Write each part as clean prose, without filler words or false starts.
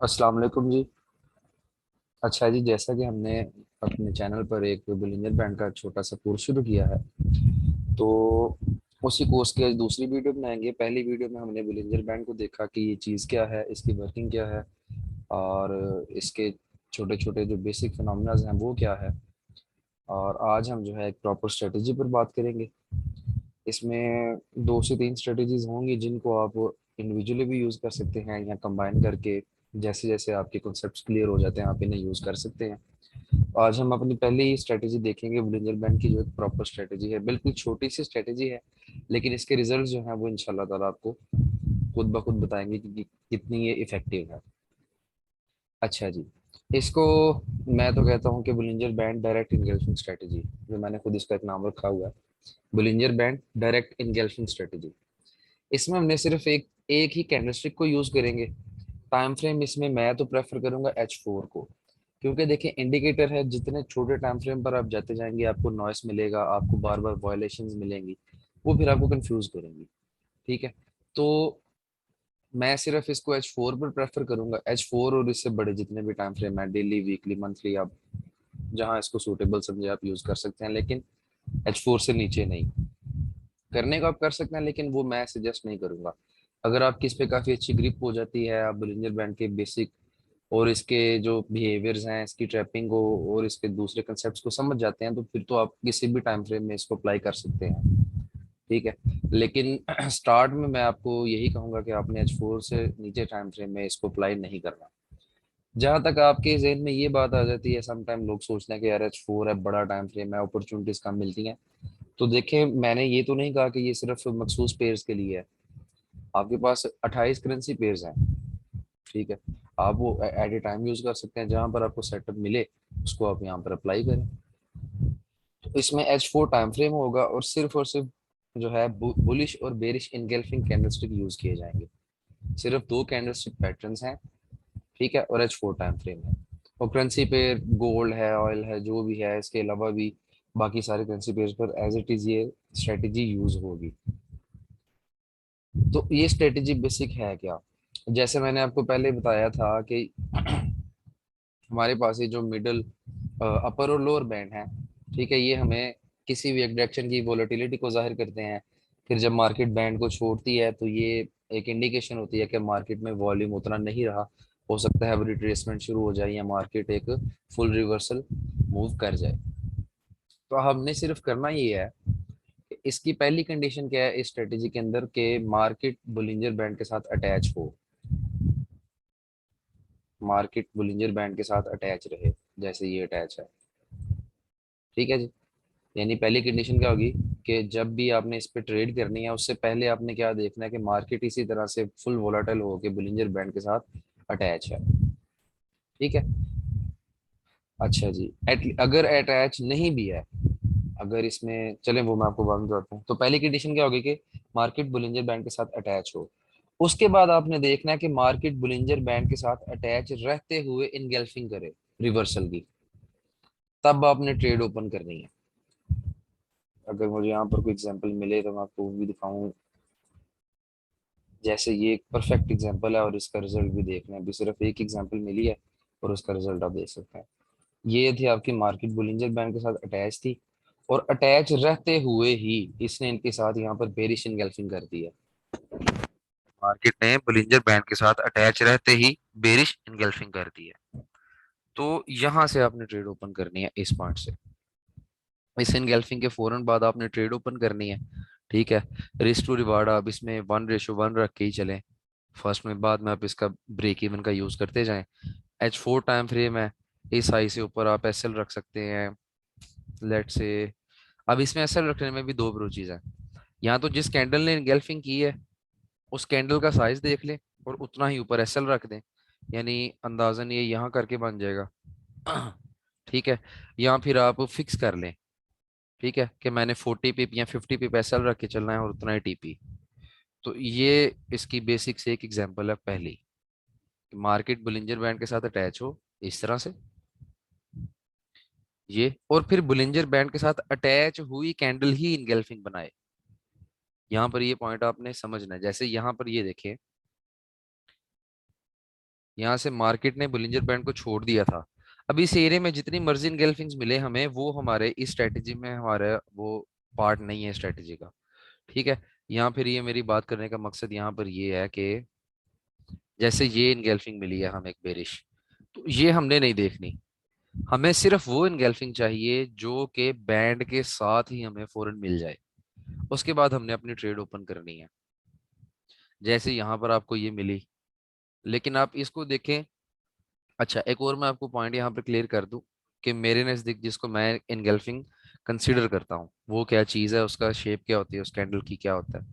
अस्सलाम वालेकुम जी। अच्छा जी, जैसा कि हमने अपने चैनल पर एक बुलिंजर बैंड का छोटा सा कोर्स शुरू किया है, तो उसी कोर्स की आज दूसरी वीडियो बनाएंगे। पहली वीडियो में हमने बुलिंजर बैंड को देखा कि ये चीज़ क्या है, इसकी वर्किंग क्या है और इसके छोटे छोटे जो बेसिक फिनोमेना हैं वो क्या है। और आज हम जो है एक प्रॉपर स्ट्रेटजी पर बात करेंगे। इसमें 2 से 3 स्ट्रेटजीज होंगी जिनको आप इंडिविजुअली भी यूज़ कर सकते हैं या कंबाइन करके। जैसे जैसे आपके कॉन्सेप्ट्स क्लियर हो जाते हैं आप इन्हें यूज़ कर सकते हैं। आज हम अपनी पहली स्ट्रेटजी देखेंगे बुलिंजर बैंड की, जो एक प्रॉपर स्ट्रेटजी है। बिल्कुल छोटी सी स्ट्रेटजी है, लेकिन इसके रिजल्ट जो है वो इंशाल्लाह ताला आपको खुद ब खुद बताएंगे कि कितनी ये इफेक्टिव है। अच्छा जी, इसको मैं तो कहता हूँ कि बुलिंजर बैंड डायरेक्ट इंगेल्फिंग स्ट्रेटजी, जो मैंने खुद इसका एक नाम रखा हुआ है, बुलिंजर बैंड डायरेक्ट इंगेल्फिंग स्ट्रेटजी। इसमें हमने सिर्फ एक एक ही कैंडलस्टिक को यूज करेंगे। टाइम फ्रेम इसमें मैं तो प्रेफर करूंगा H4 को, क्योंकि देखिए इंडिकेटर है, जितने छोटे टाइम फ्रेम पर आप जाते जाएंगे आपको नॉइस मिलेगा, आपको बार बार वायलेशंस मिलेंगी, वो फिर आपको कंफ्यूज करेंगी। ठीक है, तो मैं सिर्फ इसको H4 पर प्रेफर करूंगा। H4 और इससे बड़े जितने भी टाइम फ्रेम है, डेली वीकली मंथली, आप जहां इसको सूटेबल समझे आप यूज कर सकते हैं, लेकिन H4 से नीचे नहीं। करने को आप कर सकते हैं, लेकिन वो मैं सजेस्ट नहीं करूंगा। अगर आपकी इस पे काफी अच्छी ग्रिप हो जाती है, आप बुलिंजर बैंड के बेसिक और इसके जो बिहेवियर्स हैं, इसकी ट्रैपिंग को और इसके दूसरे कंसेप्ट को समझ जाते हैं, तो फिर तो आप किसी भी टाइम फ्रेम में इसको अप्लाई कर सकते हैं। ठीक है, लेकिन स्टार्ट में मैं आपको यही कहूंगा कि आपने H4 से नीचे टाइम फ्रेम में इसको अप्लाई नहीं करना। जहां तक आपके जहन में ये बात आ जाती है, समटाइम लोग सोचते हैं कि यार H4 है, बड़ा टाइम फ्रेम है, अपॉर्चुनिटीज कम मिलती हैं। तो देखें, मैंने ये तो नहीं कहा कि ये सिर्फ मखसूस पेयर्स के लिए है। आपके पास 28 करेंसी पेयर्स हैं। ठीक है, आप वो एट ए टाइम यूज कर सकते हैं, जहां पर आपको सेटअप मिले उसको आप यहाँ पर अप्लाई करें। तो इसमें H4 टाइम फ्रेम होगा और सिर्फ जो है बुलिश और बेरिश इनगल्फिंग कैंडलस्टिक यूज किए जाएंगे। सिर्फ 2 कैंडलस्टिक पैटर्न्स हैं। ठीक है, और H4 टाइम फ्रेम है। और करेंसी पे गोल्ड है, ऑयल है, जो भी है, इसके अलावा भी बाकी सारे करेंसी पेज पर एज इट इज ये स्ट्रेटेजी यूज होगी। तो ये स्ट्रेटेजी बेसिक है क्या? जैसे मैंने आपको पहले बताया था कि हमारे पास ये जो मिडल अपर और लोअर बैंड है, ठीक है, ये हमें किसी भी एक डायरेक्शन की वोलेटिलिटी को जाहिर करते हैं। फिर जब मार्केट बैंड को छोड़ती है तो ये एक इंडिकेशन होती है कि मार्केट में वॉल्यूम उतना नहीं रहा, हो सकता है अब रिट्रेसमेंट शुरू हो जाए या मार्केट एक फुल रिवर्सल मूव कर जाए। तो हमने सिर्फ करना ये है कि इसकी पहली कंडीशन क्या है इस स्ट्रेटेजी के अंदर, कि मार्केट बुलिंजर बैंड के साथ अटैच हो। मार्केट बुलिंजर बैंड के साथ अटैच रहे, जैसे ये अटैच है। ठीक है जी, यानी पहली कंडीशन क्या होगी कि जब भी आपने इस पे ट्रेड करनी है, उससे पहले आपने क्या देखना है कि मार्केट इसी तरह से फुल वोलाटाइल हो के बुलिंजर बैंड के साथ अटैच है। ठीक है, अच्छा जी, अगर अटैच नहीं भी है, अगर इसमें चले वो मैं आपको बाद में बताता हूँ। तो पहली कंडीशन क्या होगी कि मार्केट बुलिंजर बैंड के साथ अटैच हो। उसके बाद आपने देखना है कि मार्केट बुलिंजर बैंड के साथ अटैच रहते हुए इनगल्फिंग करे रिवर्सल की, तब आपने ट्रेड ओपन करनी है। अगर मुझे यहाँ पर कोई एग्जांपल मिले तो मैं आपको वो भी दिखाऊं। जैसे ये एक परफेक्ट एग्जांपल है और इसका रिजल्ट भी देखना है, अभी सिर्फ एक एग्जांपल मिली है और उसका रिजल्ट आप देख सकते हैं। ये थी आपकी मार्केट बुलिंजर बैंड के साथ अटैच थी, और अटैच रहते हुए ही इसने इनके साथ यहाँ पर बेरिश इनगल्फिंग कर दी है। मार्केट ने बुलिंजर बैंड के साथ अटैच रहते ही बेरिश इनगल्फिंग कर दी है। तो यहां से आपने ट्रेड ओपन करनी है इस पॉइंट से। इस इनगल्फिंग के फौरन बाद आपने ट्रेड ओपन करनी है। ठीक है, रिस्क टू रिवार्ड आप इसमें 1:1 रख के ही चलें फर्स्ट में, बाद में आप इसका ब्रेक इवन का यूज करते जाएं। H4 टाइम फ्रेम है, इस हाई से ऊपर आप एसएल रख सकते हैं, लेट से। अब इसमें एसएल रखने में भी दो ब्रोचीज है। यहाँ तो जिस कैंडल ने इनगल्फिंग की है उस कैंडल का साइज देख लें और उतना ही ऊपर एसएल रख दें, यानी अंदाजन ये यहाँ करके बन जाएगा। ठीक है, या फिर आप फिक्स कर लें, ठीक है, कि मैंने 40 पिप या 50 पिप एसएल रख के चलना है और उतना ही टीपी। तो ये इसकी बेसिक से एक एग्जांपल है पहली, मार्केट बुलिंजर बैंड के साथ अटैच हो इस तरह से, ये, और फिर बुलिंजर बैंड के साथ अटैच हुई कैंडल ही इनगल्फिंग बनाए। यहाँ पर ये पॉइंट आपने समझना है। जैसे यहाँ पर ये देखें, यहाँ से मार्केट ने बुलिंजर बैंड को छोड़ दिया था। अब इस एरिया में जितनी मर्जी इनगल्फिंग्स मिले हमें, वो हमारे इस स्ट्रेटेजी में हमारे वो पार्ट नहीं है स्ट्रेटेजी का। ठीक है। यहाँ फिर ये मेरी बात करने का मकसद यहाँ पर ये है कि जैसे ये इनगल्फिंग मिली है हमें एक बेरिश, तो ये हमने नहीं देखनी। हमें सिर्फ वो इनगल्फिंग चाहिए जो कि बैंड के साथ ही हमें फौरन मिल जाए। उसके बाद हमने अपनी ट्रेड ओपन करनी है। जैसे यहाँ पर आपको ये मिली, लेकिन आप इसको देखें। अच्छा, एक और मैं आपको पॉइंट यहाँ पर क्लियर कर दूं कि मेरे नज़दीक जिसको मैं इनगल्फिंग कंसीडर करता हूँ वो क्या चीज़ है, उसका शेप क्या होती है, उस कैंडल की क्या होता है।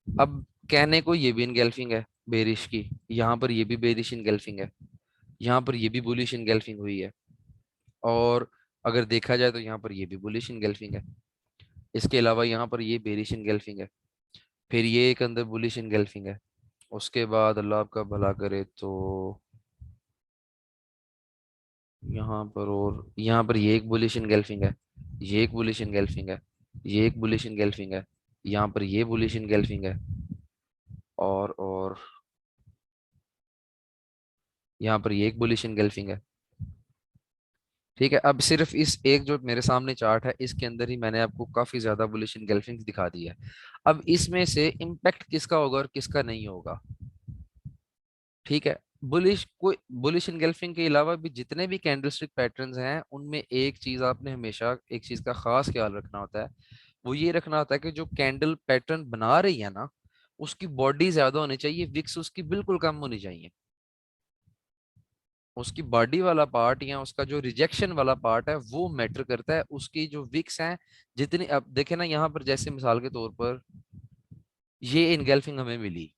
अब कहने को ये भी इनगल्फिंग है बेरिश की, यहाँ पर ये भी बेरिश इनगल्फिंग है, यहाँ पर ये भी बुलिश इनगल्फिंग हुई है, और अगर देखा जाए तो यहाँ पर ये भी बुलिश इनगल्फिंग है। इसके अलावा यहाँ पर ये बेरिश इनगल्फिंग है, फिर ये एक अंदर बुलिश इनगल्फिंग है। उसके बाद अल्लाह आपका भला करे तो यहाँ पर, और यहाँ पर ये एक बुलिश इनगल्फिंग है, ये एक बुलिश इनगल्फिंग है, ये एक बुलिश इनगल्फिंग है, यहाँ पर ये बुलिश इनगल्फिंग है, और यहाँ पर ये एक बुलिश इनगल्फिंग है। ठीक है। अब सिर्फ इस एक जो मेरे सामने चार्ट है इसके अंदर ही मैंने आपको काफी ज्यादा बुलिश इनगल्फिंग दिखा दी है। अब इसमें से इम्पैक्ट किसका होगा और किसका नहीं होगा। ठीक है। बुलिश इनगल्फिंग के अलावा भी जितने भी कैंडलस्टिक पैटर्न्स हैं उनमें एक चीज आपने हमेशा एक चीज का खास ख्याल रखना होता है। वो ये रखना होता है कि जो कैंडल पैटर्न बना रही है ना, उसकी बॉडी ज्यादा होनी चाहिए, विक्स उसकी बिल्कुल कम होनी चाहिए। उसकी बॉडी वाला पार्ट या उसका जो रिजेक्शन वाला पार्ट है वो मैटर करता है। उसकी जो विक्स हैं जितनी, अब देखे ना यहाँ पर जैसे मिसाल के तौर पर ये इनगल्फिंग हमें मिली।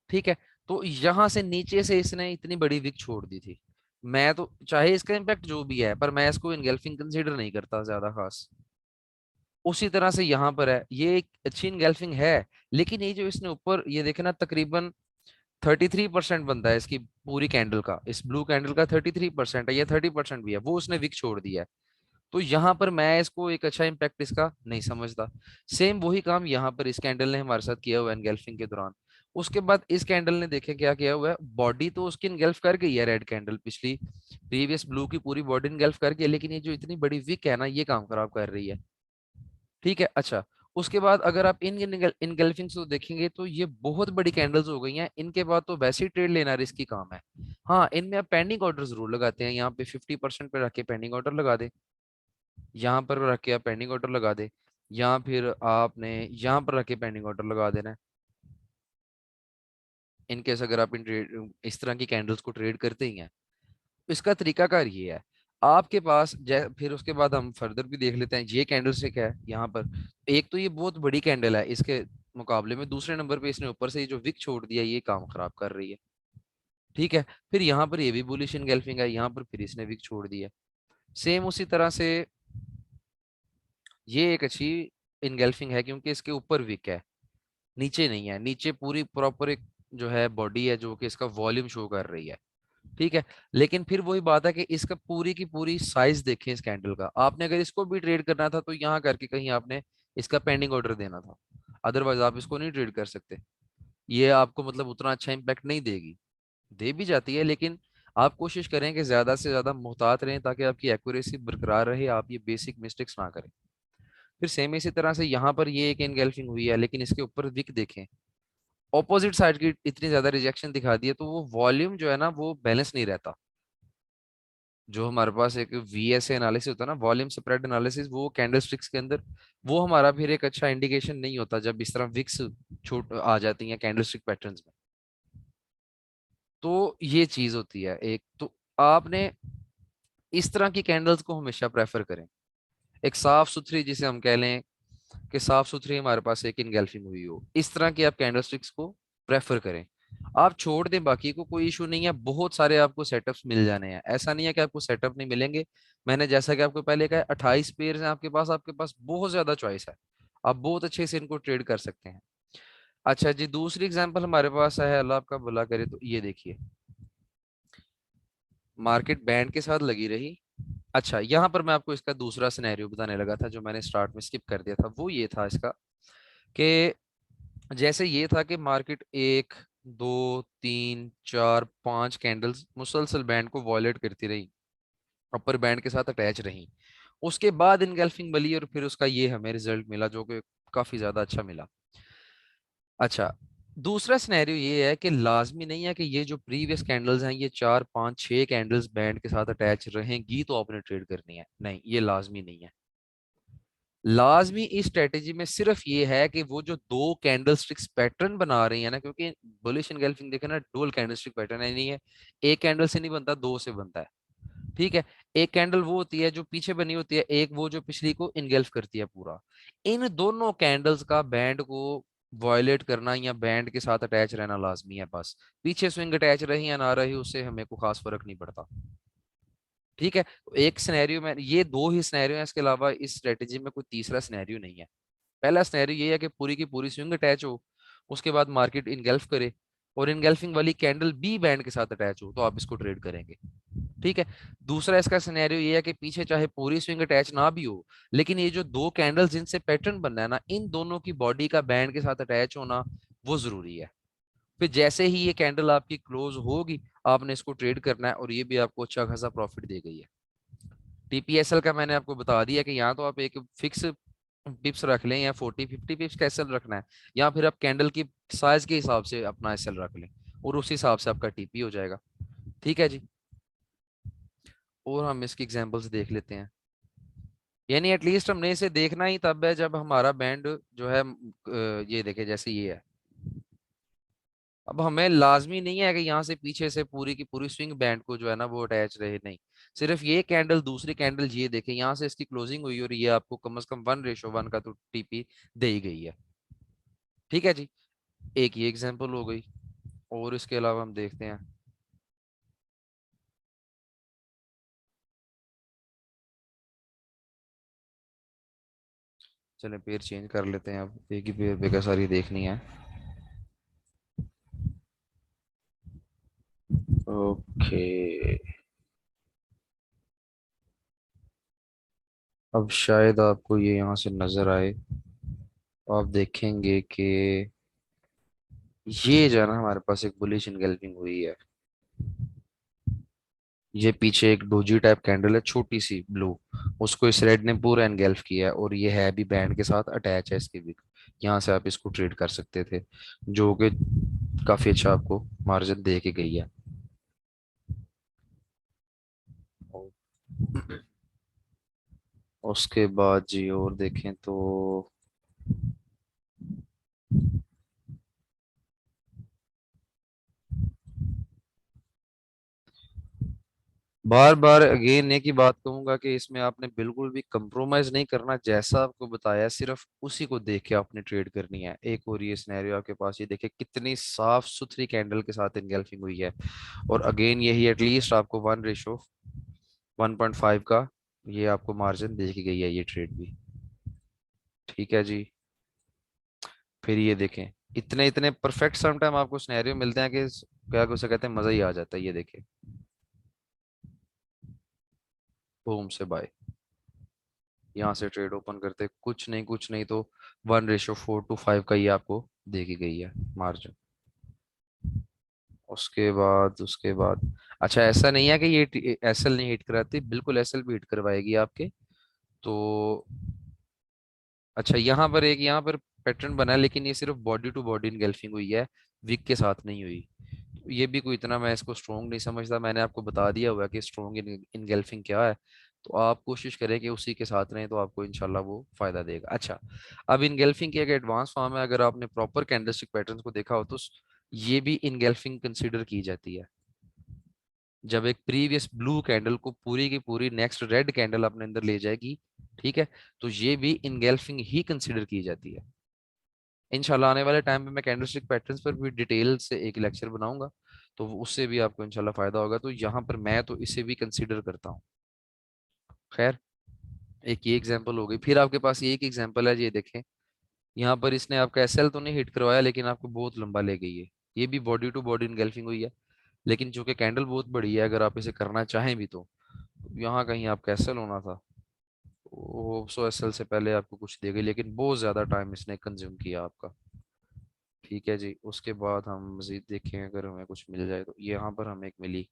ठीक है। तो यहां से नीचे से इसने इतनी बड़ी विक छोड़ दी थी। मैं तो चाहे इसका इम्पैक्ट जो भी है पर मैं इसको इनगल्फिंग कंसीडर नहीं करता ज्यादा खास। उसी तरह से यहाँ पर है, ये एक अच्छी इनगल्फिंग है, लेकिन ये जो इसने ऊपर ये देखे ना, तकरीबन 33% बनता है इसकी पूरी कैंडल का, इस ब्लू कैंडल का 33% है या 30% भी है, वो उसने विक छोड़ दिया है। तो यहाँ पर मैं इसको एक अच्छा इम्पैक्ट इसका नहीं समझता। सेम वही काम यहाँ पर इस कैंडल ने हमारे साथ किया हुआ है एनगल्फिंग के दौरान। उसके बाद इस कैंडल ने देखे क्या किया हुआ है, बॉडी तो उसकी इनगल्फ कर गई है, रेड कैंडल पिछली प्रीवियस ब्लू की पूरी बॉडी इनगल्फ कर गई है, लेकिन ये जो इतनी बड़ी विक है ना ये काम खराब कर रही है। ठीक है। अच्छा, उसके बाद अगर आप इन इनगल्फिंग को देखेंगे तो ये बहुत बड़ी कैंडल्स हो गई हैं, इनके बाद तो वैसे ही ट्रेड लेना रिस्की काम है। हाँ, इनमें आप पेंडिंग ऑर्डर जरूर लगाते हैं, यहाँ पे 50% पे रख के पेंडिंग ऑर्डर लगा दे, यहाँ पर रख के आप पेंडिंग ऑर्डर लगा दे, या फिर आपने यहाँ पर रख के पेंडिंग ऑर्डर लगा देना है। इनकेस अगर आप इन ट्रेड इस तरह की कैंडल्स को ट्रेड करते ही हैं, तो इसका तरीकाकार ये है। आपके पास फिर उसके बाद हम फर्दर भी देख लेते हैं, ये कैंडल स्टिक है यहाँ पर, एक तो ये बहुत बड़ी कैंडल है, इसके मुकाबले में दूसरे नंबर पे इसने ऊपर से ये जो विक छोड़ दिया ये काम खराब कर रही है। ठीक है। फिर यहाँ पर ये भी बुलिश इनगल्फिंग है, यहाँ पर फिर इसने विक छोड़ दिया। सेम उसी तरह से ये एक अच्छी इनगल्फिंग है क्योंकि इसके ऊपर विक है, नीचे नहीं है, नीचे पूरी प्रॉपर एक जो है बॉडी है जो कि इसका वॉल्यूम शो कर रही है। ठीक है। लेकिन फिर वही बात है कि इसका पूरी की पूरी साइज देखें इस कैंडल का, आपने अगर इसको भी ट्रेड करना था तो यहाँ करके कहीं आपने इसका पेंडिंग ऑर्डर देना था, अदरवाइज आप इसको नहीं ट्रेड कर सकते। ये आपको मतलब उतना अच्छा इंपैक्ट नहीं देगी, दे भी जाती है, लेकिन आप कोशिश करें कि ज्यादा से ज्यादा मुहतात रहें ताकि आपकी एक्यूरेसी बरकरार रहे, आप ये बेसिक मिस्टेक्स ना करें। फिर सेम इसी तरह से यहाँ पर ये एक एनगल्फिंग हुई है, लेकिन इसके ऊपर विक देखें, ऑपोजिट साइड की इतनी ज्यादा रिजेक्शन दिखा दी है, तो वो वॉल्यूम जो है ना वो बैलेंस नहीं रहता। जो हमारे पास एक वीएसए एनालिसिस होता है ना, वॉल्यूम स्प्रेड एनालिसिस, वो कैंडलस्टिक्स के अंदर वो हमारा फिर एक अच्छा इंडिकेशन नहीं होता जब इस तरह विक्स छूट आ जाती हैं कैंडलस्टिक पैटर्न्स में। तो ये चीज होती है एक, तो आपने इस तरह की कैंडल्स को हमेशा प्रेफर करें, एक साफ सुथरी, जिसे हम कह लें कि साफ सुथरी हमारे पास एक इनगल्फिंग हुई हो, इस तरह की आप कैंडलस्टिक्स को प्रेफर करें। आप छोड़ दें बाकी को, कोई इशू नहीं है, बहुत सारे आपको सेटअप्स मिल जाने हैं, ऐसा नहीं है कि आपको सेटअप नहीं मिलेंगे। मैंने जैसा कि आपको पहले कहा 28 पेयर हैं आपके पास बहुत ज्यादा चॉइस है, आप बहुत अच्छे से इनको ट्रेड कर सकते हैं। अच्छा जी, दूसरी एग्जांपल हमारे पास है, अल्लाह आपका भला करे, तो ये देखिए मार्केट बैंड के साथ लगी रही। अच्छा, यहाँ पर मैं आपको इसका दूसरा सिनेरियो बताने लगा था जो मैंने स्टार्ट में स्किप कर दिया था, वो ये था इसका कि जैसे ये था कि मार्केट एक दो, तीन, चार, पांच कैंडल्स मुसलसल बैंड को वॉयलेट करती रही, अपर बैंड के साथ अटैच रही। उसके बाद इनगल्फिंग बली और फिर उसका ये हमें रिजल्ट मिला जो कि काफी ज्यादा अच्छा मिला। अच्छा, दूसरा सिनेरियो ये है कि लाजमी नहीं है कि ये जो प्रीवियस कैंडल्स हैं ये चार पांच छह कैंडल्स बैंड के साथ अटैच रहेंगी तो आपने ट्रेड करनी है, नहीं ये लाजमी नहीं है। लाजमी इस स्ट्रेटेजी में सिर्फ ये है कि वो जो दो कैंडल स्टिक्स पैटर्न बना रही है ना, क्योंकि बुलिश एंगल्फिंग देखे ना, डुअल कैंडल स्टिक पैटर्न है, नहीं है एक कैंडल से नहीं बनता, दो से बनता है। ठीक है, एक कैंडल वो होती है जो पीछे बनी होती है, एक वो जो पिछली को इनगल्फ करती है पूरा। इन दोनों कैंडल्स का बैंड को वॉयलेट करना या बैंड के साथ अटैच रहना लाजमी है बस। पीछे स्विंग अटैच रही या ना रही उससे हमें को खास फर्क नहीं पड़ता। ठीक है, तो एक सिनेरियो में ये दो ही सिनेरियो है, इसके अलावा इस स्ट्रेटेजी में कोई तीसरा सिनेरियो नहीं है। पहला सिनेरियो ये है कि पूरी की पूरी स्विंग अटैच हो, उसके बाद मार्केट इनगल्फ करे और इनगल्फिंग वाली कैंडल बी बैंड के साथ अटैच हो तो आप इसको ट्रेड करेंगे। ठीक है, दूसरा इसका सिनेरियो ये है कि पीछे चाहे पूरी स्विंग अटैच ना भी हो, लेकिन ये जो दो कैंडल्स जिनसे पैटर्न बनना है ना, इन दोनों की बॉडी का बैंड के साथ अटैच होना वो जरूरी है। फिर जैसे ही ये कैंडल आपकी क्लोज होगी आपने इसको ट्रेड करना है और ये भी आपको अच्छा खासा प्रॉफिट दे गई है। टीपीएसएल का मैंने आपको बता दिया कि यहाँ तो आप एक फिक्स पिप्स रख लें या 40-50 पिप्स का एसएल रखना है, या फिर आप कैंडल की साइज के हिसाब से अपना एसएल रख लें और उस हिसाब से आपका टीपी हो जाएगा। ठीक है जी, और हम इसकी एग्जांपल्स देख लेते हैं। यानी एटलीस्ट हमने इसे देखना ही तब है जब हमारा बैंड जो है ये देखे जैसे ये है। अब हमें लाजमी नहीं है कि यहाँ से पीछे से पूरी की पूरी स्विंग बैंड को जो है ना वो अटैच रहे, नहीं। सिर्फ ये कैंडल दूसरी कैंडल ये देखे यहाँ से इसकी क्लोजिंग हुई और ये आपको कम से कम 1:1 का तो टीपी दे ही गई है। ठीक है जी, एक ये एग्जांपल हो गई, और इसके अलावा हम देखते हैं। चलें पेयर चेंज कर लेते हैं, अब एक ही पेयर बेकार सारी देखनी है। ओके, अब शायद आपको ये यहाँ से नजर आए, आप देखेंगे कि ये जो है ना हमारे पास एक बुलिश इनगल्फिंग हुई है। ये पीछे एक डोजी टाइप कैंडल है छोटी सी ब्लू, उसको इस रेड ने पूरा एनगल्फ किया है और ये है भी बैंड के साथ अटैच है इसके भी। यहाँ से आप इसको ट्रेड कर सकते थे जो कि काफी अच्छा आपको मार्जिन दे के गई है। उसके बाद जी और देखें तो बार बार अगेन एक ही बात कहूंगा कि इसमें आपने बिल्कुल भी कंप्रोमाइज नहीं करना, जैसा आपको बताया सिर्फ उसी को देख के आपने ट्रेड करनी है। एक और ये सिनेरियो आपके पास, ये देखिए कितनी साफ सुथरी कैंडल के साथ इनगल्फिंग हुई है, और अगेन यही एटलीस्ट आपको 1:1.5 का ये आपको मार्जिन दे के गई है ये ट्रेड भी। ठीक है जी, फिर ये देखें इतने इतने परफेक्ट समटाइम आपको सिनेरियो मिलते हैं कि क्या उसे कहते हैं मजा ही आ जाता है। ये देखें, बूम से बाय, यहाँ से ट्रेड ओपन करते कुछ नहीं तो 1:4 to 5 का ये आपको देखी गई है मार्जिन। उसके बाद अच्छा, ऐसा नहीं है कि ये एसएल नहीं हिट कराती, बिल्कुल एसएल भी हिट करवाएगी आपके। तो अच्छा, यहाँ पर पैटर्न बना है लेकिन ये सिर्फ बॉडी टू बॉडी इनगल्फिंग हुई है, विक के साथ नहीं हुई। ये भी कोई इतना मैं इसको स्ट्रोंग नहीं समझता, मैंने आपको बता दिया हुआ है कि स्ट्रोंग इनगल्फिंग क्या है। तो आप कोशिश करें कि उसी के साथ रहें तो आपको इंशाल्लाह वो फायदा देगा। अच्छा, अब इनगल्फिंग की एक एडवांस फॉर्म है, अगर आपने प्रॉपर कैंडलस्टिक पैटर्न को देखा हो तो ये भी इनगल्फिंग कंसीडर की जाती है। जब एक प्रीवियस ब्लू कैंडल को पूरी की पूरी नेक्स्ट रेड कैंडल अपने अंदर ले जाएगी, ठीक है, तो ये भी इनगल्फिंग ही कंसीडर की जाती है। इंशाल्लाह आने वाले टाइम पे मैं कैंडलस्टिक पैटर्न्स पर भी डिटेल से एक लेक्चर बनाऊंगा, तो उससे भी आपको इंशाल्लाह फायदा होगा। तो यहाँ पर मैं तो इसे भी कंसीडर करता हूँ। खैर, एक ये एग्जांपल हो गई, फिर आपके पास ये एक एग्जांपल है, ये देखें। यहाँ पर इसने आपका एसएल तो नहीं हिट करवाया लेकिन आपको बहुत लंबा ले गई है। ये भी बॉडी टू बॉडी इनगल्फिंग हुई है, लेकिन चूंकि कैंडल बहुत बड़ी है अगर आप इसे करना चाहें भी तो यहाँ कहीं आपका एसएल होना था। वो सो एसएल से पहले आपको कुछ दे गई लेकिन बहुत ज्यादा टाइम इसने कंज्यूम किया आपका। ठीक है जी, उसके बाद हम मजीद देखें अगर हमें कुछ मिल जाए तो यहाँ पर हमें एक मिली,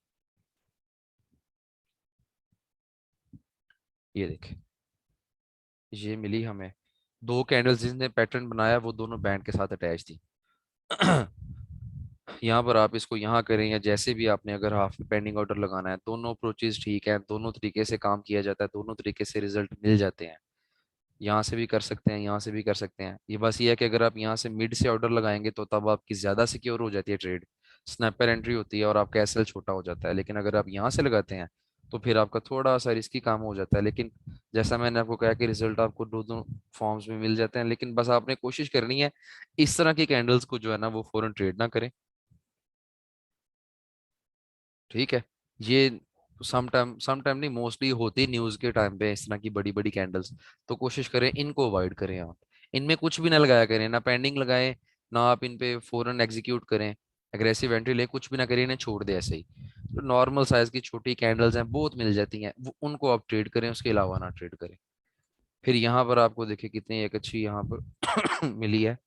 ये देखें, ये मिली हमें। दो कैंडल्स जिसने पैटर्न बनाया वो दोनों बैंड के साथ अटैच थी। यहाँ पर आप इसको यहाँ करें या जैसे भी आपने अगर हाफ पेंडिंग ऑर्डर लगाना है, दोनों अप्रोचेज ठीक है, दोनों तरीके से काम किया जाता है, दोनों तरीके से रिजल्ट मिल जाते हैं। यहाँ से भी कर सकते हैं, यहाँ से भी कर सकते हैं। ये बस ये है कि अगर आप यहाँ से मिड से ऑर्डर लगाएंगे तो तब आपकी ज्यादा सिक्योर हो जाती है ट्रेड, स्नैपर एंट्री होती है और आपका एसएल छोटा हो जाता है। लेकिन अगर आप यहाँ से लगाते हैं तो फिर आपका थोड़ा सा रिस्की काम हो जाता है। लेकिन जैसा मैंने आपको कहा कि रिजल्ट आपको दो दो फॉर्म्स में मिल जाते हैं, लेकिन बस आपने कोशिश करनी है इस तरह की कैंडल्स को जो है ना वो फौरन ट्रेड ना करें। ठीक है, ये सम टाइम नहीं, मोस्टली होती न्यूज के टाइम पे इस तरह की बड़ी बड़ी कैंडल्स। तो कोशिश करें इनको अवॉइड करें आप, इनमें कुछ भी ना लगाया करें, ना पेंडिंग लगाएं, ना आप इन पे फौरन एग्जीक्यूट करें, एग्रेसिव एंट्री ले कुछ भी ना करें, इन्हें छोड़ दे ऐसे ही। तो नॉर्मल साइज की छोटी कैंडल्स हैं, बहुत मिल जाती हैं, उनको आप ट्रेड करें, उसके अलावा ना ट्रेड करें। फिर यहाँ पर आपको देखिए कितनी एक अच्छी यहाँ पर मिली है,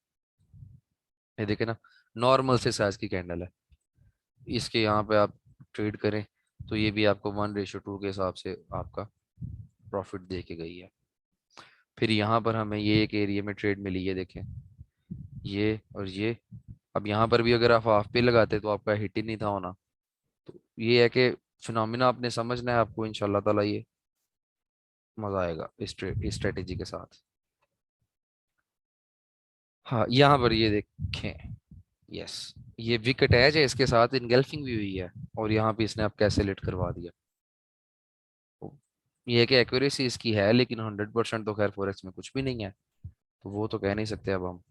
ये देखे ना, नॉर्मल से साइज की कैंडल है, इसके यहाँ पे आप ट्रेड करें तो ये भी आपको 1:2 के हिसाब से आपका प्रॉफिट दे के गई है। फिर यहाँ पर हमें ये एक एरिया में ट्रेड मिली है, देखें, ये और ये। अब यहाँ पर भी अगर आप हाफ पे लगाते तो आपका हिट ही नहीं था होना। तो ये है कि फिनोमिना आपने समझना है, आपको इंशाल्लाह ताला ये मजा आएगा इस स्ट्रेटेजी के साथ। हाँ, यहाँ पर ये देखें, यस, ये विकेट एज है, इसके साथ इनगल्फिंग भी हुई है और यहाँ पे इसने आप कैसे लेट करवा दिया। तो ये है कि एक्यूरेसी इसकी है, लेकिन 100% तो खैर फॉरेक्स में कुछ भी नहीं है, तो वो तो कह नहीं सकते अब हम।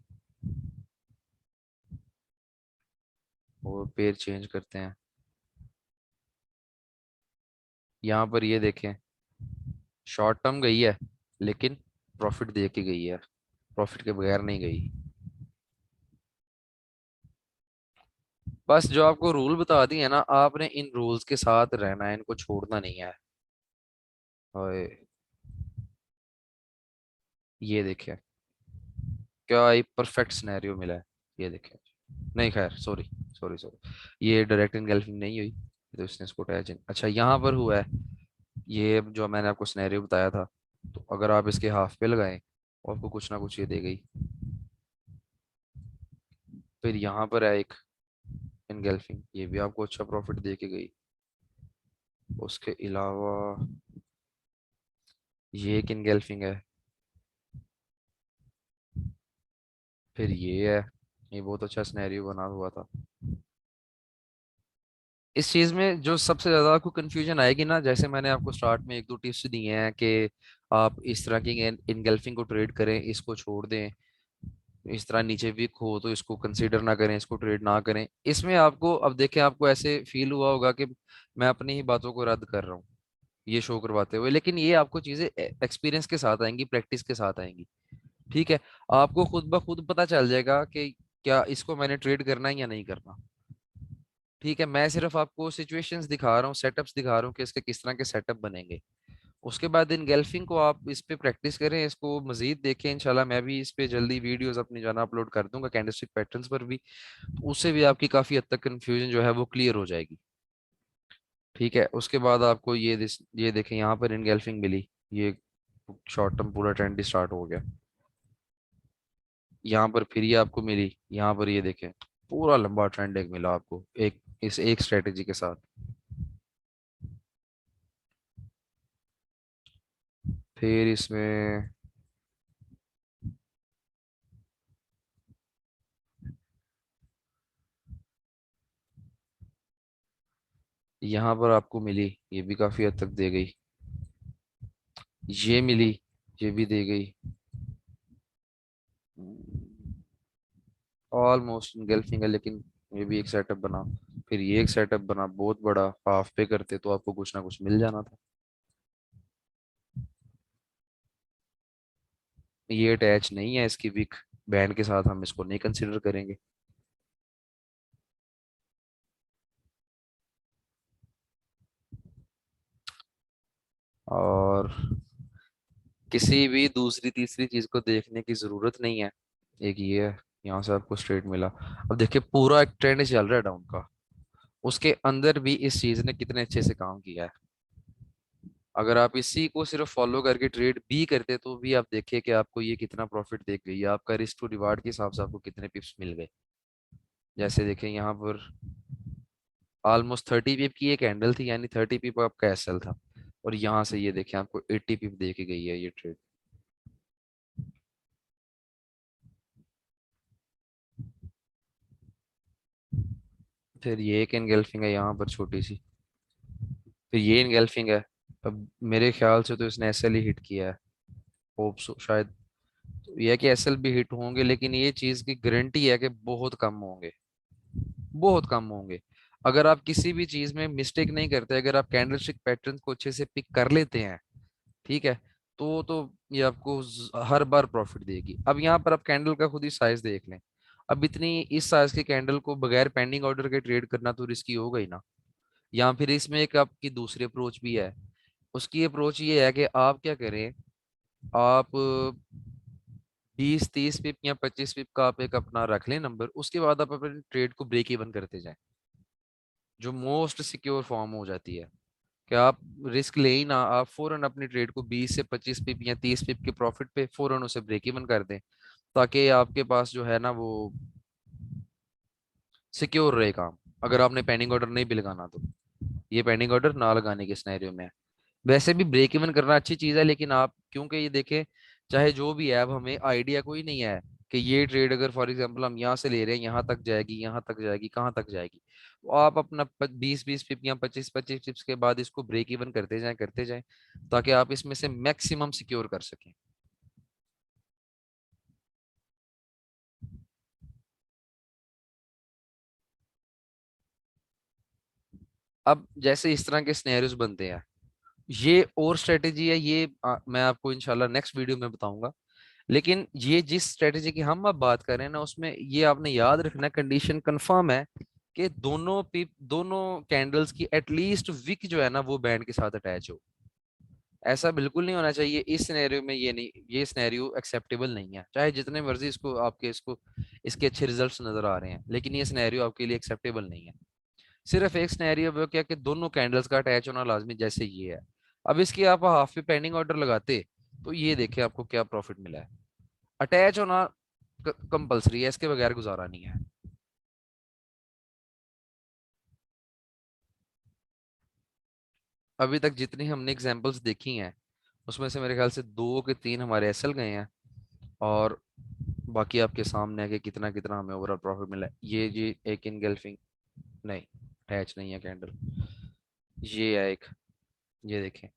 और पेयर चेंज करते हैं, यहाँ पर ये देखें, शॉर्ट टर्म गई है लेकिन प्रॉफिट दे के गई है, प्रॉफिट के बगैर नहीं गई। बस जो आपको रूल बता दिए है ना, आपने इन रूल्स के साथ रहना है, इनको छोड़ना नहीं है। ओए, ये देखें, क्या एक परफेक्ट सिनेरियो मिला है, ये देखें। नहीं खैर, सॉरी सॉरी सॉरी, ये डायरेक्ट इनगल्फिंग नहीं हुई, तो इसने इसको अटैच, अच्छा यहाँ पर हुआ है। ये जो मैंने आपको सिनेरियो बताया था, तो अगर आप इसके हाफ पे लगाएं और आपको कुछ ना कुछ ये दे गई। फिर यहाँ पर है एक इनगल्फिंग, ये भी आपको अच्छा प्रॉफिट दे के गई। उसके अलावा ये एक इनगल्फिंग है, फिर ये है, ये बहुत अच्छा सिनेरियो बना हुआ था। इस चीज में जो सबसे ज्यादा आपको कंफ्यूजन आएगी ना, जैसे मैंने आपको स्टार्ट में एक दो टिप्स दिए हैं कि आप इस तरह की इनगल्फिंग को ट्रेड करें, इसको छोड़ दें, इस तरह नीचे वीक हो तो इसको कंसीडर ना करें, इसको ट्रेड ना करें। इसमें आपको अब देखें, आपको ऐसे फील हुआ होगा कि मैं अपनी ही बातों को रद्द कर रहा हूँ ये शो करवाते हुए, लेकिन ये आपको चीजें एक्सपीरियंस के साथ आएंगी, प्रैक्टिस के साथ आएंगी। ठीक है, आपको खुद ब खुद पता चल जाएगा कि क्या इसको मैंने ट्रेड करना है या नहीं करना। ठीक है, मैं सिर्फ आपको सिचुएशंस दिखा रहा हूँ, सेटअप्स दिखा रहा हूँ कि इसके किस तरह के सेटअप बनेंगे। उसके बाद इन गेल्फिंग को आप इस पे प्रैक्टिस करें, इसको मजीद देखें, इंशाल्लाह मैं भी इस पे जल्दी वीडियोस अपनी जाना अपलोड कर दूंगा कैंडलस्टिक पैटर्न्स पर भी, तो उससे भी आपकी काफी हद तक कंफ्यूजन जो है वो क्लियर हो जाएगी। ठीक है, उसके बाद आपको ये देखें, यहाँ पर इन गेल्फिंग मिली, ये शॉर्ट टर्म पूरा ट्रेंड स्टार्ट हो गया। यहाँ पर फिर ये आपको मिली, यहाँ पर ये देखें, पूरा लंबा ट्रेंड एक मिला आपको एक इस एक स्ट्रेटेजी के साथ। फिर इसमें यहाँ पर आपको मिली, ये भी काफी हद तक दे गई, ये मिली, ये भी दे गई, ऑलमोस्ट इंगल्फिंग है, लेकिन ये भी एक सेटअप बना। फिर ये एक सेटअप बना बहुत बड़ा, हाफ पे करते तो आपको कुछ ना कुछ मिल जाना था। ये अटैच नहीं है इसकी विक बैंड के साथ, हम इसको नहीं कंसिडर करेंगे। और किसी भी दूसरी तीसरी चीज को देखने की जरूरत नहीं है, एक ये है, यहाँ से आपको स्ट्रेट मिला। अब देखिए पूरा एक ट्रेंड चल रहा है डाउन का, उसके अंदर भी इस चीज ने कितने अच्छे से काम किया है। अगर आप इसी को सिर्फ फॉलो करके ट्रेड भी करते तो भी आप देखिए कि आपको ये कितना प्रॉफिट देख गई है, आपका रिस्क टू रिवार्ड के हिसाब से आपको कितने पिप्स मिल गए। जैसे देखें यहाँ पर ऑलमोस्ट 30 पिप की एक कैंडल थी, यानी 30 पिप आपका एसएल था, और यहाँ से ये देखें आपको 80 पिप दे के गई है ये ट्रेड। फिर ये एक एनगल्फिंग है यहाँ पर छोटी सी, फिर ये एनगल्फिंग है। अब मेरे ख्याल से तो इसने एसएल ही हिट किया है, होप सो शायद। तो यह है कि एसएल भी हिट होंगे, लेकिन ये चीज की गारंटी है कि बहुत कम होंगे, बहुत कम होंगे। अगर आप किसी भी चीज में मिस्टेक नहीं करते, अगर आप कैंडलस्टिक पैटर्न को अच्छे से पिक कर लेते हैं, ठीक है, तो ये आपको हर बार प्रॉफिट देगी। अब यहाँ पर आप कैंडल का खुद ही साइज देख लें। अब इतनी इस साइज के कैंडल को बगैर पेंडिंग ऑर्डर के ट्रेड करना तो रिस्की हो गई ना। या फिर इसमें एक आपकी दूसरी अप्रोच भी है। उसकी अप्रोच ये है कि आप क्या करें, आप 20 30 पिप या 25 पिप का आप एक अपना रख लें नंबर, उसके बाद आप अपने ट्रेड को ब्रेक इवन करते जाएं, जो मोस्ट सिक्योर फॉर्म हो जाती है। कि आप रिस्क ले ही ना, आप फौरन अपनी ट्रेड को 20 से 25 पिप या 30 पिप के प्रॉफिट पे फौरन उसे ब्रेक इवन कर दें, ताकि आपके पास जो है ना वो सिक्योर रहे काम, अगर आपने पेंडिंग ऑर्डर नहीं भी लगाना तो। ये पेंडिंग ऑर्डर ना लगाने के सिनेरियो में है। वैसे भी ब्रेक इवन करना अच्छी चीज है, लेकिन आप क्योंकि ये देखें, चाहे जो भी है, अब हमें आइडिया कोई नहीं है कि ये ट्रेड अगर फॉर एग्जांपल हम यहाँ से ले रहे हैं, यहाँ तक जाएगी, यहाँ तक जाएगी, कहाँ तक जाएगी। तो आप अपना 20 20 पिप या 25 25 पिप्स के बाद इसको ब्रेक इवन करते जाएं, ताकि आप इसमें से मैक्सिमम सिक्योर कर सकें। अब जैसे इस तरह के सिनेरियोज बनते हैं, ये और स्ट्रेटेजी है, ये मैं आपको इंशाल्लाह नेक्स्ट वीडियो में बताऊंगा। लेकिन ये जिस स्ट्रेटेजी की हम अब बात कर रहे हैं ना, उसमें ये आपने याद रखना, कंडीशन कंफर्म है कि दोनों कैंडल्स की एटलीस्ट विक जो है ना वो बैंड के साथ अटैच हो। ऐसा बिल्कुल नहीं होना चाहिए इस सिनेरियो में, ये नहीं, ये सिनेरियो एक्सेप्टेबल नहीं है, चाहे जितने मर्जी इसको आपके इसको इसके अच्छे रिजल्ट्स नजर आ रहे हैं, लेकिन ये सिनेरियो आपके लिए एक्सेप्टेबल नहीं है। सिर्फ एक सिनेरियो वो क्या कि दोनों कैंडल्स का अटैच होना लाजमी, जैसे ये है। अब इसकी आप हाफ पे पेंडिंग ऑर्डर लगाते तो ये देखिए आपको क्या प्रॉफिट मिला है। अटैच होना कंपलसरी है, इसके बगैर गुजारा नहीं है। अभी तक जितनी हमने एग्जांपल्स देखी हैं, उसमें से मेरे ख्याल से 2 के 3 हमारे एसएल गए हैं, और बाकी आपके सामने है कि कितना कितना हमें ओवरऑल प्रॉफिट मिला है। ये जी एक इनगल्फिंग, नहीं, अटैच नहीं है कैंडल। ये है एक, ये देखें,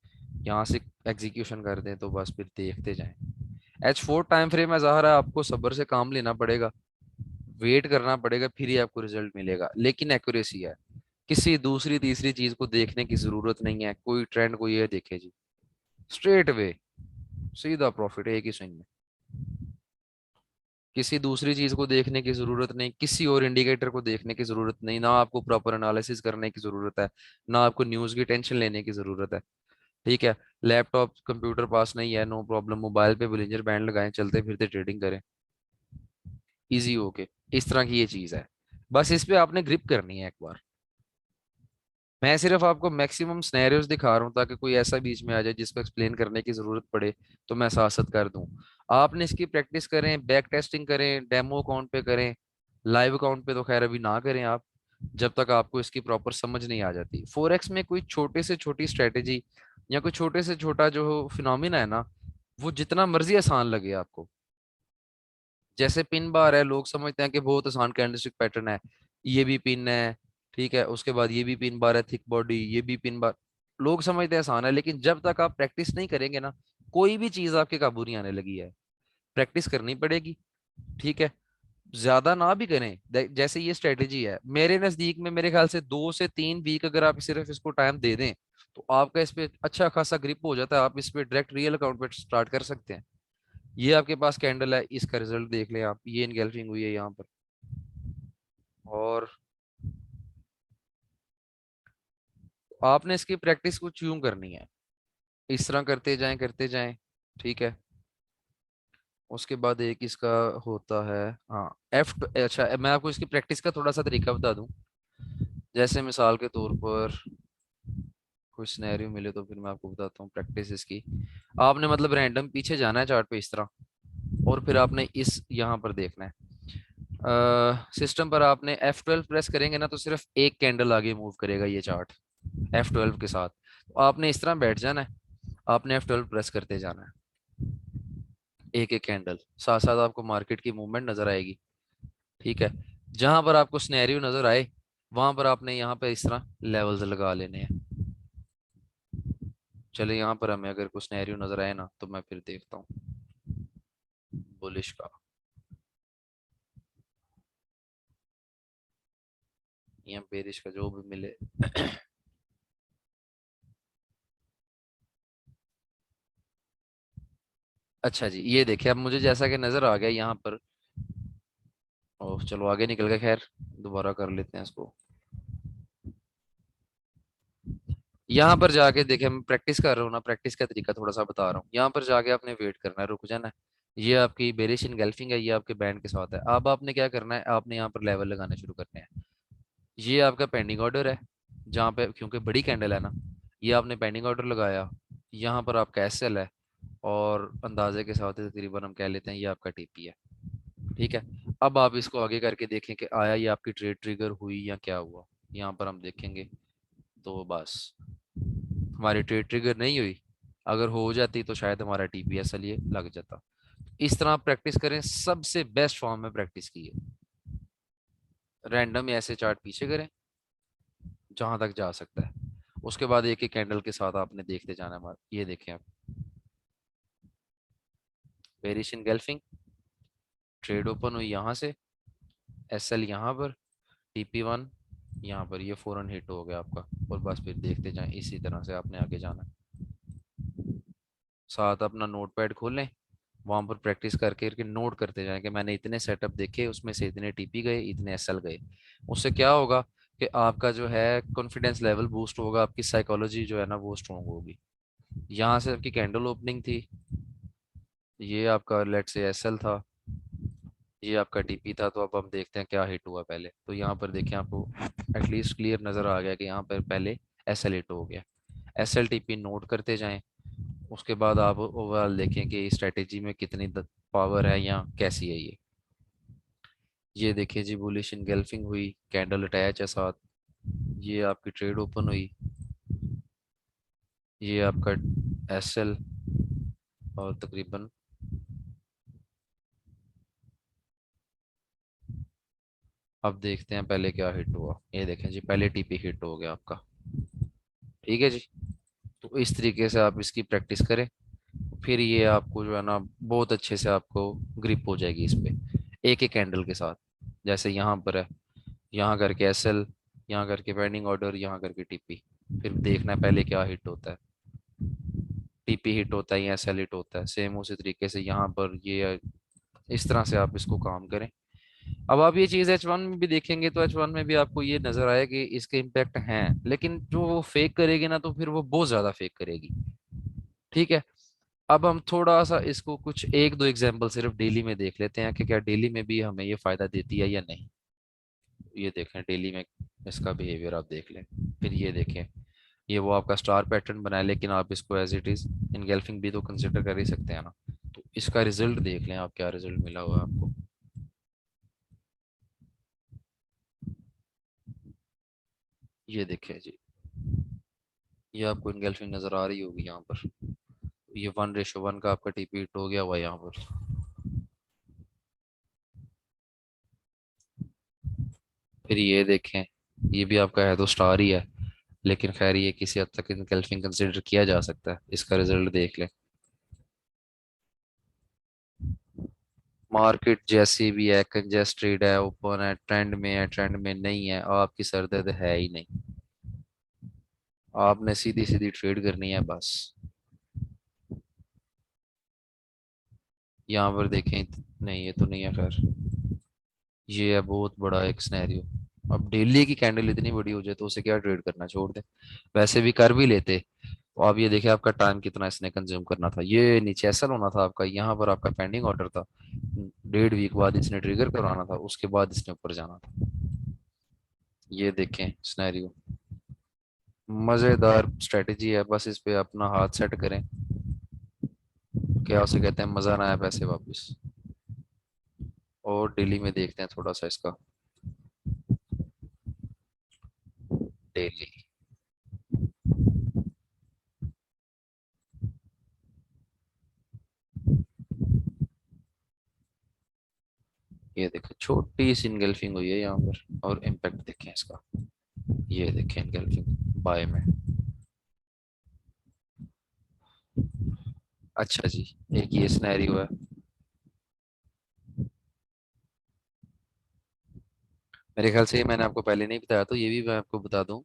यहाँ से एग्जीक्यूशन कर दें तो बस फिर देखते जाएं। H4 टाइम फ्रेम है, ज़ाहिर है आपको सब्र से काम लेना पड़ेगा, वेट करना पड़ेगा, फिर ही आपको रिजल्ट मिलेगा, लेकिन एक्यूरेसी है। किसी दूसरी तीसरी चीज को देखने की जरूरत नहीं है, कोई ट्रेंड को ये देखे जी, स्ट्रेट वे सीधा प्रॉफिट एक ही स्विंग में। किसी दूसरी चीज को देखने की जरूरत नहीं, किसी और इंडिकेटर को देखने की जरूरत नहीं, ना आपको प्रॉपर एनालिसिस करने की जरूरत है, ना आपको न्यूज की टेंशन लेने की जरूरत है। ठीक है, लैपटॉप कंप्यूटर पास नहीं है, नो प्रॉब्लम, मोबाइल पे बुलिंजर बैंड लगाएं, चलते फिरते ट्रेडिंग करें, इजी होके। इस तरह की ये चीज है, बस इस पे आपने ग्रिप करनी है एक बार। मैं सिर्फ आपको मैक्सिमम स्नैरियोज दिखा रहा हूँ, ताकि कोई ऐसा बीच में आ जाए जिसको एक्सप्लेन करने की जरूरत पड़े तो मैं सासत कर दूं। आपने इसकी प्रैक्टिस करें, बैक टेस्टिंग करें, डेमो अकाउंट पे करें, लाइव अकाउंट पे तो खैर अभी ना करें आप, जब तक आपको इसकी प्रॉपर समझ नहीं आ जाती। फोरेक्स में कोई छोटे से छोटी स्ट्रेटेजी या कोई छोटे से छोटा जो फिनोमिना है ना, वो जितना मर्जी आसान लगे आपको, जैसे पिन बार है, लोग समझते हैं कि बहुत आसान कैंडलस्टिक पैटर्न है, ये भी पिन है, ठीक है, उसके बाद ये भी पिन बार है, थिक बॉडी, ये भी पिन बार, लोग समझते हैं आसान है, लेकिन जब तक आप प्रैक्टिस नहीं करेंगे ना, कोई भी चीज आपके काबू नहीं आने लगी है। प्रैक्टिस करनी पड़ेगी, ठीक है, ज्यादा ना भी करें। जैसे ये स्ट्रेटेजी है, मेरे नजदीक में मेरे ख्याल से 2 से 3 वीक अगर आप सिर्फ इसको टाइम दे दें, तो आपका इस पे अच्छा खासा ग्रिप हो जाता है, आप इस पे डायरेक्ट रियल अकाउंट पे स्टार्ट कर सकते हैं। ये आपके पास कैंडल है, इसका रिजल्ट देख लें आप, ये इनगल्फिंग हुई है यहाँ पर, और आपने इसकी प्रैक्टिस कुछ यूं करनी है, इस तरह करते जाएं, ठीक है। उसके बाद एक इसका होता है, हाँ एफ, अच्छा मैं आपको इसकी प्रैक्टिस का थोड़ा सा तरीका बता दूं। जैसे मिसाल के तौर पर कोई सिनेरियो मिले तो फिर मैं आपको बताता हूँ प्रैक्टिस इसकी। आपने मतलब रैंडम पीछे जाना है चार्ट पे इस तरह, और फिर आपने इस यहाँ पर देखना है। सिस्टम पर आपने F12 प्रेस करेंगे ना तो सिर्फ एक कैंडल आगे मूव करेगा ये चार्ट F12 के साथ। तो आपने इस तरह बैठ जाना है, आपने F12 प्रेस करते जाना है, एक एक कैंडल साथ साथ आपको मार्केट की मूवमेंट नजर आएगी। ठीक है, जहां पर आपको सिनेरियो नजर आए वहां पर आपने यहाँ पे इस तरह लेवल्स लगा लेने हैं। चले यहाँ पर हमें अगर कुछ सिनेरियो नजर आए ना तो मैं फिर देखता हूँ बुलिश का, या बेरिश का, जो भी मिले। अच्छा जी, ये देखिए अब मुझे जैसा कि नजर आ गया यहाँ पर। ओह चलो आगे निकल गए, खैर दोबारा कर लेते हैं इसको। यहाँ पर जाके देखिए मैं प्रैक्टिस कर रहा हूँ ना, प्रैक्टिस का तरीका थोड़ा सा बता रहा हूँ। यहाँ पर जाके आपने वेट करना है, रुक जाना है। ये आपकी बेरिश इनगल्फिंग है, ये आपके बैंड के साथ है। अब आपने क्या करना है, आपने यहाँ पर लेवल लगाने शुरू करने हैं। ये आपका पेंडिंग ऑर्डर है, जहाँ पे क्योंकि बड़ी कैंडल है ना, ये आपने पेंडिंग ऑर्डर लगाया। यहाँ पर आपका एसएल है, और अंदाजे के साथ ही तकरीबन हम कह लेते हैं ये आपका टीपी है। ठीक है, अब आप इसको आगे करके देखें कि आया ये आपकी ट्रेड ट्रिगर हुई या क्या हुआ। यहाँ पर हम देखेंगे तो बस हमारी ट्रेड ट्रिगर नहीं हुई। अगर हो जाती तो शायद हमारा टीपीएसएल ये लग जाता। इस तरह आप प्रैक्टिस करें, सबसे बेस्ट फॉर्म में प्रैक्टिस की है। रैंडम ऐसे चार्ट पीछे करें जहां तक जा सकता है, उसके बाद एक एक कैंडल के साथ आपने देखते जाना है। ये देखें आप, बेरिश इनगल्फिंग, ट्रेड ओपन हुई यहाँ से, एसएल यहाँ पर, टीपी1 यहाँ पर, ये फौरन हिट हो गया आपका। और बस फिर देखते जाएं, इसी तरह से आपने आगे जाना है। साथ अपना नोट पैड खोलें, वहां पर प्रैक्टिस करके करके नोट करते जाएं कि मैंने इतने सेटअप देखे, उसमें से इतने टीपी गए, इतने एसएल गए। उससे क्या होगा कि आपका जो है कॉन्फिडेंस लेवल बूस्ट होगा, आपकी साइकोलॉजी जो है ना वो स्ट्रांग होगी। यहाँ से आपकी कैंडल ओपनिंग थी, ये आपका लेट से एसएल था, ये आपका टीपी था। तो अब हम देखते हैं क्या हिट हुआ पहले। तो यहाँ पर देखें, आपको एटलीस्ट क्लियर नजर आ गया कि यहाँ पर पहले एसएल हिट हो गया। एसएल टीपी नोट करते जाएं, उसके बाद आप ओवरऑल देखें कि स्ट्रेटेजी में कितनी पावर है या कैसी है ये देखिए जी, बुलिश इनगल्फिंग हुई, कैंडल अटैच है साथ, ये आपकी ट्रेड ओपन हुई, ये आपका एसएल, और तकरीबन अब देखते हैं पहले क्या हिट हुआ। ये देखें जी, पहले टीपी हिट हो गया आपका। ठीक है जी, तो इस तरीके से आप इसकी प्रैक्टिस करें, फिर ये आपको जो है ना बहुत अच्छे से आपको ग्रिप हो जाएगी इस पे, एक एक कैंडल के साथ। जैसे यहाँ पर है, यहाँ करके एसएल, यहाँ करके पेंडिंग ऑर्डर, यहाँ करके टीपी। फिर देखना है पहले क्या हिट होता है, टीपी हिट होता है या एसएल हिट होता है। सेम उसी तरीके से यहाँ पर ये, इस तरह से आप इसको काम करें। अब आप ये चीज H1 में भी देखेंगे तो H1 में भी आपको ये नजर आया कि इसके इम्पैक्ट हैं, लेकिन जो वो फेक करेगी ना तो फिर वो बहुत ज्यादा फेक करेगी। ठीक है, अब हम थोड़ा सा इसको कुछ एक दो एग्जांपल सिर्फ डेली में देख लेते हैं कि क्या डेली में भी हमें ये फायदा देती है या नहीं। ये देखें डेली में इसका बिहेवियर आप देख लें। फिर ये देखें, ये वो आपका स्टार पैटर्न बनाए, लेकिन आप इसको एज इट इज इनगल्फिंग भी तो कंसिडर कर ही सकते हैं ना। तो इसका रिजल्ट देख लें आप, क्या रिजल्ट मिला हुआ है आपको। ये देखें जी, ये आपको इनगल्फिंग नजर आ रही होगी यहाँ पर। ये 1:1 का आपका टीपी हिट हो गया हुआ है यहाँ पर। फिर ये देखें, ये भी आपका है तो स्टार ही है, लेकिन खैर ये किसी हद तक इनगल्फिंग कंसिडर किया जा सकता है। इसका रिजल्ट देख लें। मार्केट जैसी भी है, कंजेस्टेड है, ओपन है, ट्रेंड में है, ट्रेंड में नहीं है, आपकी सरदर्द है ही नहीं। आपने सीधी सीधी ट्रेड करनी है बस। यहाँ पर देखें, नहीं ये तो नहीं है खैर, ये है बहुत बड़ा एक सिनेरियो। अब डेली की कैंडल इतनी बड़ी हो जाए तो उसे क्या ट्रेड करना, छोड़ दे। वैसे भी कर भी लेते, तो आप ये देखिए आपका टाइम कितना इसने कंज्यूम करना था। ये नीचे एसएल होना था आपका, यहाँ पर आपका पेंडिंग ऑर्डर था। 1.5 वीक बाद इसने ट्रिगर करवाना था, उसके बाद इसने ऊपर जाना था। ये देखें सिनेरियो, मजेदार स्ट्रेटेजी है, बस इस पे अपना हाथ सेट करें। क्या उसे कहते हैं, मजा ना आया पैसे वापस। और डेली में देखते हैं थोड़ा सा इसका, डेली। ये देखें छोटी सी इनगल्फिंग हुई है यहाँ पर, और इम्पैक्ट देखें इसका। ये देखें इनगल्फिंग बाय में। अच्छा जी, एक ये सिनेरियो है। मेरे ख्याल से ये मैंने आपको पहले नहीं बताया, तो ये भी मैं आपको बता दूं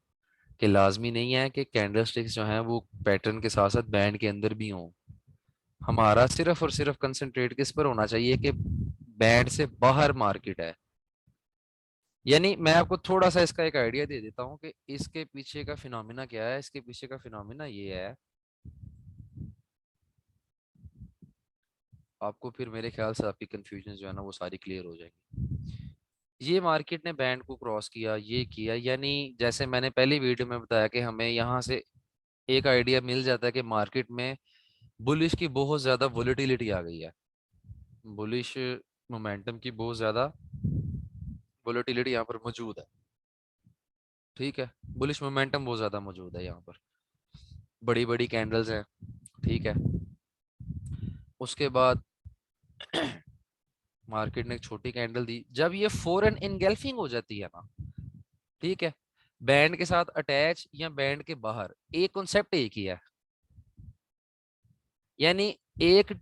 कि लाजमी नहीं है कि कैंडल स्टिक्स जो हैं वो पैटर्न के साथ साथ बैंड के अंदर भी हों। हमारा सिर्फ और सिर्फ कंसंट्रेट किस पर होना चाहिए कि बैंड से बाहर मार्केट है। यानी मैं आपको थोड़ा सा इसका एक आइडिया दे देता हूँ कि इसके पीछे का फिनोमिना क्या है। इसके पीछे का फिनोमिना ये है, आपको फिर मेरे ख्याल से आपकी कंफ्यूजन जो है ना वो सारी क्लियर हो जाएगी। ये मार्केट ने बैंड को क्रॉस किया, ये किया, यानी जैसे मैंने पहली वीडियो में बताया कि हमें यहाँ से एक आइडिया मिल जाता है कि मार्केट में बुलिश की बहुत ज्यादा वोलेटिलिटी आ गई है। बुलिश मोमेंटम की बहुत ज्यादा वोलेटिलिटी यहाँ पर मौजूद है। ठीक है, बुलिश मोमेंटम बहुत ज्यादा मौजूद है यहाँ पर, बड़ी बड़ी कैंडल्स हैं। ठीक है, उसके बाद मार्केट ने एक छोटी कैंडल दी, जब ये फौरन इनगल्फिंग हो जाती है ना, ठीक है, बैंड के साथ अटैच या बैंड के बाहर, एक कॉन्सेप्ट एक ही है। यानी एक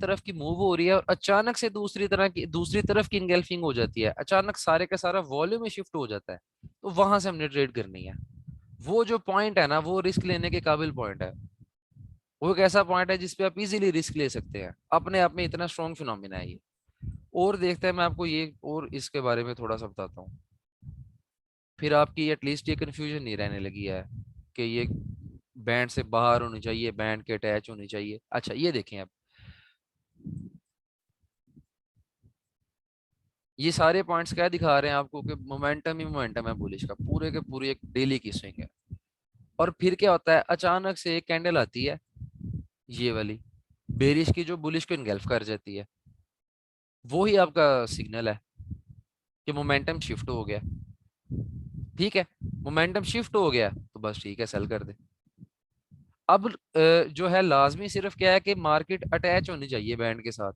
तरफ की मूव हो रही है और अचानक से दूसरी तरफ की इंगल्फिंग हो जाती है, अचानक सारे का सारा वॉल्यूम में शिफ्ट हो जाता है। तो वहां से हमने ट्रेड करनी है। वो जो पॉइंट है ना, वो रिस्क लेने के काबिल पॉइंट है। वो एक ऐसा पॉइंट है जिसपे आप इजीली रिस्क ले सकते हैं, अपने आप में इतना स्ट्रॉन्ग फिनोमिना है ये। और देखते हैं, मैं आपको ये और इसके बारे में थोड़ा सा बताता हूँ, फिर आपकी एटलीस्ट ये कंफ्यूजन नहीं रहने लगी है कि ये बैंड से बाहर होनी चाहिए, बैंड के अटैच होनी चाहिए। अच्छा ये देखें अब, ये सारे पॉइंट्स क्या दिखा रहे हैं आपको कि मोमेंटम ही मोमेंटम है बुलिश का, पूरे के पूरी एक डेली की स्विंग है। और फिर क्या होता है, अचानक से एक कैंडल आती है, ये वाली बेरिश की, जो बुलिश को इनगल्फ कर जाती है। वो ही आपका सिग्नल है कि मोमेंटम शिफ्ट हो गया। ठीक है, मोमेंटम शिफ्ट हो गया तो बस ठीक है, सेल कर दे। अब जो है लाजमी सिर्फ क्या है कि मार्केट अटैच होनी चाहिए बैंड के साथ।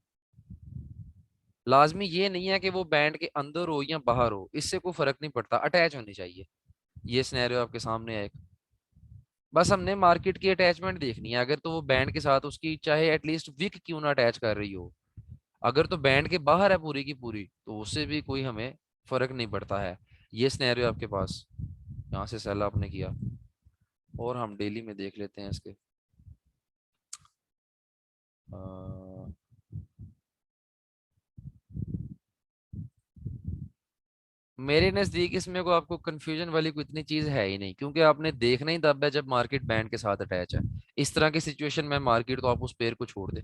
लाजमी ये नहीं है कि वो बैंड के अंदर हो या बाहर हो, इससे कोई फर्क नहीं पड़ता, अटैच होनी चाहिए। ये सिनेरियो आपके सामने है एक। बस हमने मार्केट की अटैचमेंट देखनी है, अगर तो वो बैंड के साथ उसकी चाहे एटलीस्ट विक क्यों ना अटैच कर रही हो। अगर तो बैंड के बाहर है पूरी की पूरी, तो उससे भी कोई हमें फर्क नहीं पड़ता है। ये सिनेरियो आपके पास, यहाँ से सेल आपने किया। और हम डेली में देख लेते हैं इसके। अ, मेरे नजदीक इसमें को आपको कंफ्यूजन वाली कोई इतनी चीज है ही नहीं, क्योंकि आपने देखना ही तब है जब मार्केट बैंड के साथ अटैच है। इस तरह की सिचुएशन में मार्केट, तो आप उस पेयर को छोड़ दे।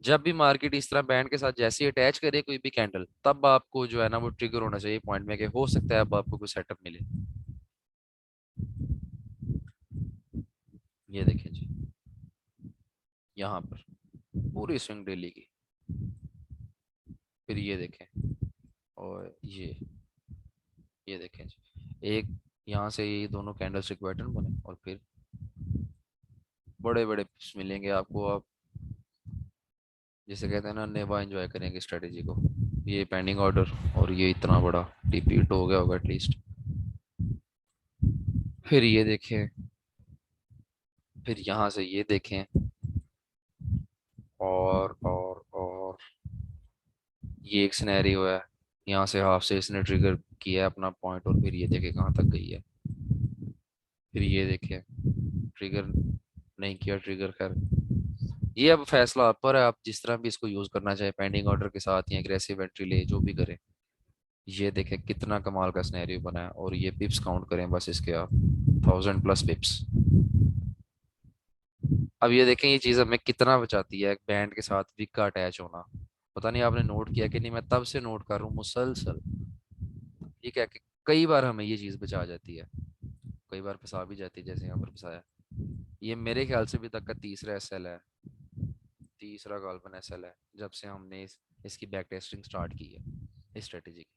जब भी मार्केट इस तरह बैंड के साथ जैसे ही अटैच करे कोई भी कैंडल, तब आपको जो है ना वो ट्रिगर होना चाहिए पॉइंट में कि हो सकता है अब आपको कोई सेटअप मिले। ये देखें जी, यहाँ पर पूरी स्विंग डेली की। फिर ये देखें, और ये देखें जी, एक यहाँ से ये दोनों कैंडल स्टिक पैटर्न बने, और फिर बड़े बड़े पिप्स मिलेंगे आपको। आप जिसे कहते हैं ना, नेवा एंजॉय करेंगे स्ट्रेटेजी को। ये पेंडिंग ऑर्डर और ये इतना बड़ा रिपीट हो गया होगा एटलीस्ट। फिर ये देखें, फिर यहाँ से ये देखें, और ये एक सिनेरियो है। यहाँ से हाफ से इसने ट्रिगर किया है अपना पॉइंट, और फिर ये देखे कहाँ तक गई है। फिर ये देखे ट्रिगर नहीं किया, ट्रिगर कर। ये अब फैसला आप पर है, आप जिस तरह भी इसको यूज करना चाहे, पेंडिंग ऑर्डर के साथ या एग्रेसिव एंट्री ले, जो भी करें। ये देखें कितना कमाल का सिनेरियो बना है, और ये पिप्स काउंट करें बस इसके आप, 1000+ पिप्स। अब ये देखें ये चीज हमें कितना बचाती है बैंड के साथ विक का अटैच होना। पता नहीं आपने नोट किया कि नहीं, मैं तब से नोट कर रहा हूँ मुसलसल। ठीक है कि कई बार हमें ये चीज बचा जाती है, कई बार फंसा भी जाती है, जैसे यहाँ पर फंसाया। ये मेरे ख्याल से अभी तक का तीसरा एसएल है, तीसरा गालपन एसएल है जब से हमने इसकी बैक टेस्टिंग स्टार्ट की है इस स्ट्रेटेजी की।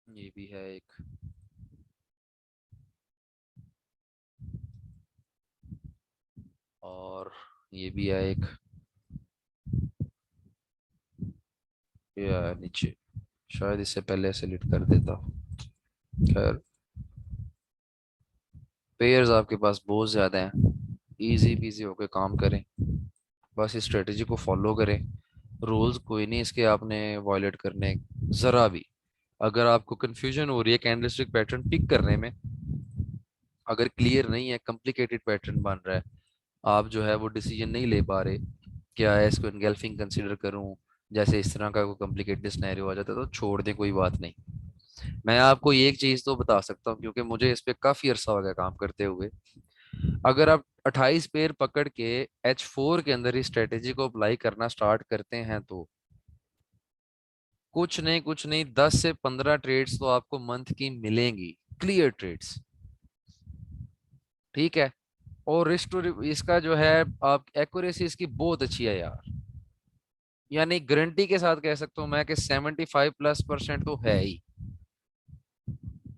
ये भी है एक। और ये भी है एक। ये है नीचे, शायद इससे पहले सेलेक्ट कर देता। खैर, पेयर्स आपके पास बहुत ज्यादा हैं, इजी पीजी होके काम करें, बस इस स्ट्रेटेजी को फॉलो करें। रूल्स कोई नहीं इसके आपने वायलेट करने जरा भी। अगर आपको कंफ्यूजन हो रही है कैंडलस्टिक पैटर्न पिक करने में, अगर क्लियर नहीं है, कॉम्प्लिकेटेड पैटर्न बन रहा है, आप जो है वो डिसीजन नहीं ले पा रहे, क्या है इसको एनगल्फिंग कंसीडर करूं, जैसे इस तरह का कोई कॉम्प्लिकेटेड सिनेरियो आ जाता है, तो छोड़ दें, कोई बात नहीं। मैं आपको ये एक चीज तो बता सकता हूँ, क्योंकि मुझे इस पे काफी अरसा हो गया काम करते हुए। अगर आप 28 पेयर पकड़ के H4 के अंदर इस स्ट्रेटेजी को अप्लाई करना स्टार्ट करते हैं, तो कुछ नहीं 10 से 15 ट्रेड्स तो आपको मंथ की मिलेंगी, क्लियर ट्रेड्स। ठीक है। और रिस्क टू इसका जो है, आप एक्यूरेसी इसकी बहुत अच्छी है यार, यानी गारंटी के साथ कह सकता हूं मैं कि 75+% तो है ही।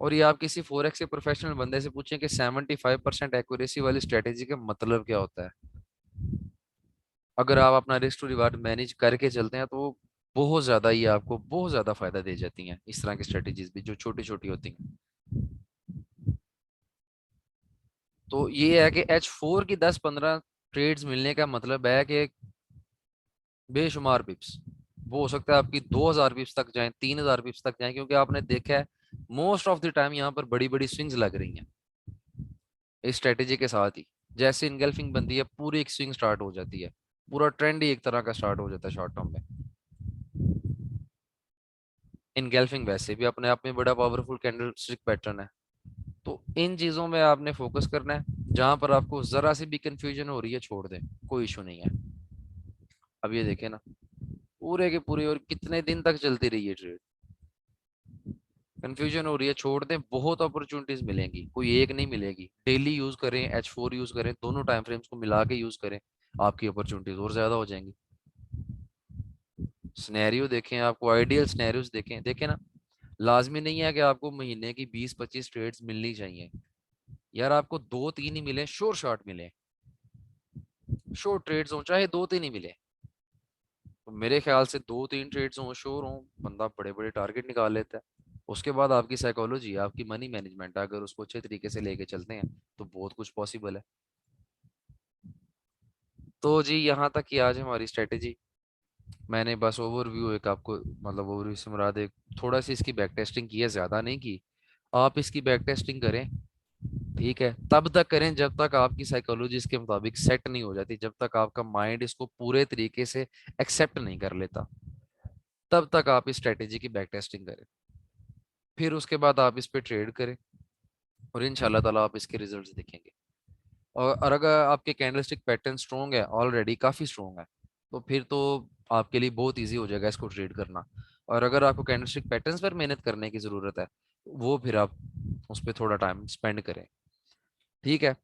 और ये आप किसी फोरेक्स के प्रोफेशनल बंदे से पूछें कि 75% एक्यूरेसी वाली स्ट्रेटेजी का मतलब क्या होता है। अगर आप अपना रिस्क टू रिवार्ड मैनेज करके चलते हैं, तो वो बहुत ज्यादा ही आपको बहुत ज्यादा फायदा दे जाती हैं, इस तरह की स्ट्रेटेजीज भी जो छोटी छोटी होती हैं। तो ये है कि H4 की 10-15 ट्रेड्स मिलने का मतलब है कि बेशुमार पिप्स, वो हो सकता है आपकी 2000 पिप्स तक जाए, 3000 पिप्स तक जाए, क्योंकि आपने देखा है मोस्ट ऑफ द टाइम यहाँ पर बड़ी बड़ी स्विंग्स लग रही हैं इस स्ट्रेटेजी के साथ ही। जैसे इनगल्फिंग बनती है, पूरी एक स्विंग स्टार्ट हो जाती है, पूरा ट्रेंड ही एक तरह का स्टार्ट हो जाता है शॉर्ट टर्म में। इनगल्फिंग वैसे भी अपने आप में बड़ा पावरफुल कैंडलस्टिक पैटर्न है। तो इन चीजों में आपने फोकस करना है, जहां पर आपको जरा सी भी कंफ्यूजन हो रही है छोड़ दें, कोई इशू नहीं है। अब ये देखें ना, पूरे के पूरे, और कितने दिन तक चलती रही है ट्रेड। कंफ्यूजन हो रही है छोड़ दें, बहुत अपॉर्चुनिटीज मिलेंगी, कोई एक नहीं मिलेगी। डेली यूज करें, H4 यूज करें, दोनों टाइम फ्रेम्स को मिला के यूज करें, आपकी अपॉर्चुनिटीज और ज्यादा हो जाएंगी। स्नैरियो देखें, आपको आइडियल स्नैरियोस देखें, देखें ना। लाजमी नहीं है कि आपको महीने की 20-25 ट्रेड्स मिलनी चाहिए यार, आपको 2-3 ही मिले, श्योर शॉट मिले, श्योर ट्रेड्स हो, चाहे 2-3 ही मिले। तो मेरे ख्याल से 2-3 ट्रेड्स हों, श्योर हों, बंदा बड़े बड़े टारगेट निकाल लेता है। उसके बाद आपकी साइकोलॉजी, आपकी मनी मैनेजमेंट, अगर उसको अच्छे तरीके से लेके चलते हैं, तो बहुत कुछ पॉसिबल है। तो जी यहाँ तक ही आज हमारी स्ट्रेटेजी। मैंने बस ओवरव्यू एक आपको, मतलब ओवरव्यू से मुराद एक थोड़ा सी इसकी बैक टेस्टिंग की है, ज्यादा नहीं की। आप इसकी बैक टेस्टिंग करें, ठीक है, तब तक करें जब तक आपकी साइकोलॉजी इसके मुताबिक सेट नहीं हो जाती, जब तक आपका माइंड इसको पूरे तरीके से एक्सेप्ट नहीं कर लेता, तब तक आप इस स्ट्रेटेजी की बैक टेस्टिंग करें। फिर उसके बाद आप इस पे ट्रेड करें, और इंशाल्लाह ताला आप इसके रिजल्ट्स देखेंगे। और अगर आपके कैंडलस्टिक पैटर्न स्ट्रॉन्ग है, ऑलरेडी काफी स्ट्रॉन्ग है, तो फिर तो आपके लिए बहुत इजी हो जाएगा इसको ट्रेड करना। और अगर आपको कैंडलस्टिक पैटर्न्स पर मेहनत करने की जरूरत है, वो फिर आप उस पर थोड़ा टाइम स्पेंड करें। ठीक है।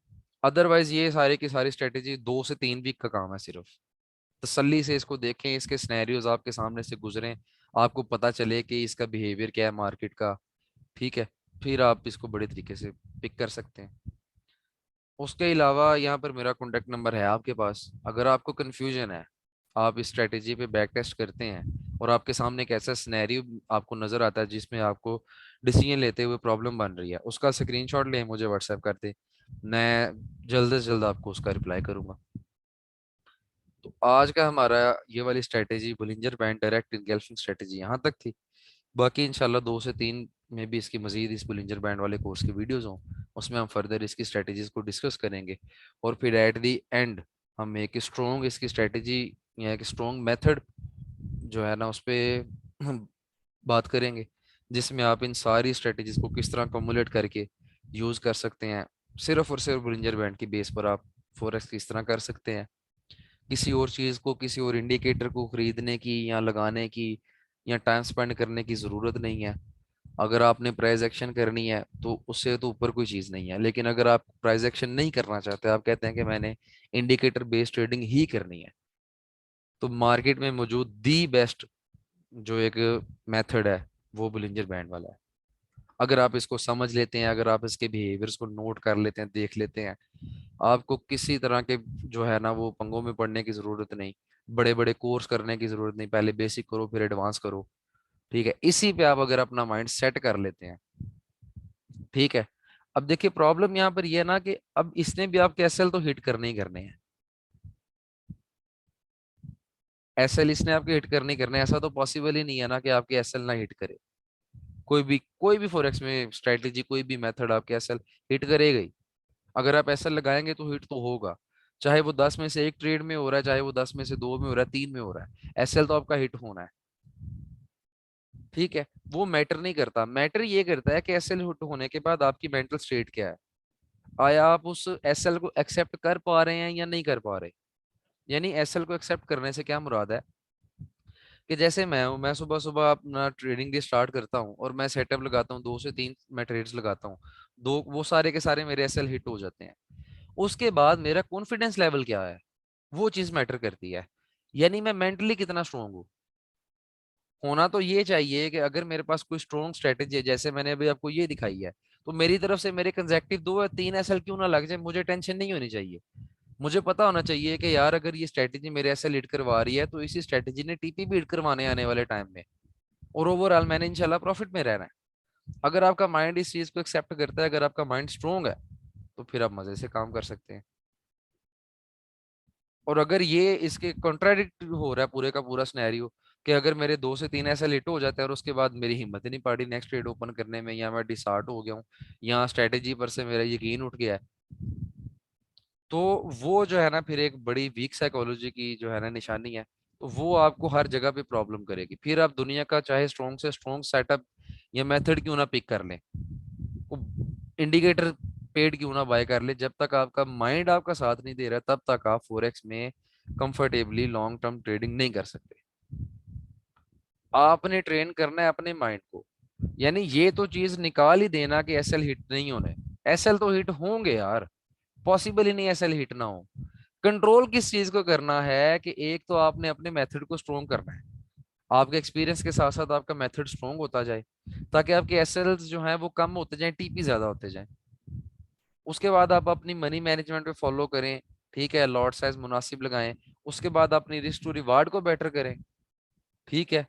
अदरवाइज ये सारी की सारी स्ट्रेटेजी 2 से 3 वीक का काम है सिर्फ। तसल्ली से इसको देखें, इसके सिनेरियोज आपके सामने से गुजरें, आपको पता चले कि इसका बिहेवियर क्या है मार्केट का। ठीक है। फिर आप इसको बड़े तरीके से पिक कर सकते हैं। उसके अलावा यहाँ पर मेरा कॉन्टेक्ट नंबर है आपके पास, अगर आपको कन्फ्यूजन है, आप इस स्ट्रेटेजी पे बैक टेस्ट करते हैं, और आपके सामने एक ऐसा सिनेरियो आपको नजर आता है जिसमें आपको डिसीजन लेते हुए प्रॉब्लम बन रही है, उसका स्क्रीनशॉट लें, मुझे व्हाट्सएप कर दें, मैं जल्द से जल्द आपको उसका रिप्लाई करूंगा। तो आज का हमारा ये वाली strategy Bollinger band direct engulfing strategy यहाँ तक थी। बाकी इंशाल्लाह 2 से 3 में भी इसकी मजीद इस बुलिंजर बैंड वाले कोर्स की वीडियोस हों, उसमें हम फर्दर इसकी स्ट्रेटेजीज को डिस्कस करेंगे। और फिर एट दी एंड हम एक स्ट्रॉन्ग इसकी स्ट्रेटेजी या एक स्ट्रॉन्ग मेथड जो है ना, उस पर बात करेंगे, जिसमें आप इन सारी स्ट्रेटेजीज को किस तरह कम्युलेट करके यूज कर सकते हैं। सिर्फ और सिर्फ बुलिंजर बैंड की बेस पर आप फॉरेक्स किस तरह कर सकते हैं। किसी और चीज को, किसी और इंडिकेटर को खरीदने की या लगाने की या टाइम स्पेंड करने की जरूरत नहीं है। अगर आपने प्राइस एक्शन करनी है तो उससे तो ऊपर कोई चीज नहीं है। लेकिन अगर आप प्राइस एक्शन नहीं करना चाहते, आप कहते हैं कि मैंने इंडिकेटर बेस्ड ट्रेडिंग ही करनी है, तो मार्केट में मौजूद दी बेस्ट जो एक मेथड है वो बुलिंजर बैंड वाला है। अगर आप इसको समझ लेते हैं, अगर आप इसके बिहेवियर्स को नोट कर लेते हैं, देख लेते हैं, आपको किसी तरह के जो है ना वो पंगों में पड़ने की जरूरत नहीं, बड़े बड़े कोर्स करने की जरूरत नहीं। पहले बेसिक करो फिर एडवांस करो। ठीक है, इसी पे आप अगर अपना माइंड सेट कर लेते हैं, ठीक है। अब देखिए प्रॉब्लम यहाँ पर यह है ना कि अब इसने भी आपके एसएल तो हिट करने ही करने हैं। एसएल इसने आपके हिट करने ही करने हैं। ऐसा तो पॉसिबल ही नहीं है ना कि आपके एसएल ना हिट करे। कोई भी फॉरेक्स में स्ट्रेटेजी, कोई भी मेथड आपके एसएल हिट करेगा ही। अगर आप एसएल लगाएंगे तो हिट तो होगा। चाहे वो 10 में से एक ट्रेड में हो रहा है, चाहे वो 10 में से दो में हो रहा है, तीन में हो रहा है, एसएल तो आपका हिट होना है। ठीक है, वो मैटर नहीं करता। मैटर ये करता है कि एसएल हिट होने के बाद आपकी मेंटल स्टेट क्या है। आया आप उस एसएल को एक्सेप्ट कर पा रहे हैं या नहीं कर पा रहे। यानी एसएल को एक्सेप्ट करने से क्या मुराद है कि जैसे मैं हूं, मैं सुबह सुबह अपना ट्रेडिंग डे स्टार्ट करता हूं और मैं सेटअप लगाता हूं, 2 से 3 मैं ट्रेड्स लगाता हूं, दो वो सारे के सारे मेरे एसएल हिट हो जाते हैं। उसके बाद मेरा कॉन्फिडेंस लेवल क्या है, वो चीज मैटर करती है। यानी मैं मेंटली कितना स्ट्रांग हूँ। होना तो ये चाहिए कि अगर मेरे पास कोई स्ट्रॉन्ग स्ट्रेटेजी है, जैसे मैंने अभी आपको ये दिखाई है, तो मेरी तरफ से मेरे कंजेक्टिव 2 या 3 एसएल क्यों ना लग जाए, मुझे टेंशन नहीं होनी चाहिए। मुझे पता होना चाहिए कि यार अगर ये स्ट्रेटेजी मेरे एसएल हिट करवा रही है तो इसी स्ट्रेटेजी ने टीपी भी हिट करवाने आने वाले टाइम में, और ओवरऑल मैंने इंशाल्लाह प्रॉफिट में रहना है। अगर आपका माइंड इस चीज को एक्सेप्ट करता है, अगर आपका माइंड स्ट्रोंग है, तो फिर आप मजे से काम कर सकते हैं। और अगर ये इसके कॉन्ट्राडिक्ट हो रहा है पूरे का पूरा सिनेरियो, कि अगर मेरे 2 से 3 ऐसा लेट हो जाता है और उसके बाद मेरी हिम्मत ही नहीं पड़ी नेक्स्ट ट्रेड ओपन करने में, या मैं डिसहार्ट हो गया हूँ, या स्ट्रेटेजी पर से मेरा यकीन उठ गया है, तो वो जो है ना फिर एक बड़ी वीक साइकोलॉजी की जो है ना निशानी है। तो वो आपको हर जगह पे प्रॉब्लम करेगी। फिर आप दुनिया का चाहे स्ट्रॉन्ग से स्ट्रॉन्ग सेटअप या मेथड क्यों ना पिक कर लें, वो इंडिकेटर पेड क्यों ना बाय कर ले, जब तक आपका माइंड आपका साथ नहीं दे रहा तब तक आप फोरेक्स में कंफर्टेबली लॉन्ग टर्म ट्रेडिंग नहीं कर सकते। आपने ट्रेन करना है अपने माइंड को। यानी ये तो चीज निकाल ही देना कि एसएल हिट नहीं होने, एसएल तो हिट होंगे यार। पॉसिबल ही नहीं एसएल हिट ना हो। कंट्रोल किस चीज को करना है कि एक तो आपने अपने मेथड को स्ट्रोंग करना है। आपके एक्सपीरियंस के साथ साथ आपका मेथड स्ट्रोंग होता जाए, ताकि आपके एसएल जो है वो कम होते जाए, टीपी ज्यादा होते जाए। उसके बाद आप अपनी मनी मैनेजमेंट पे फॉलो करें। ठीक है, लॉट साइज मुनासिब लगाएं। उसके बाद अपनी रिस्क टू रिवार्ड को बेटर करें। ठीक है,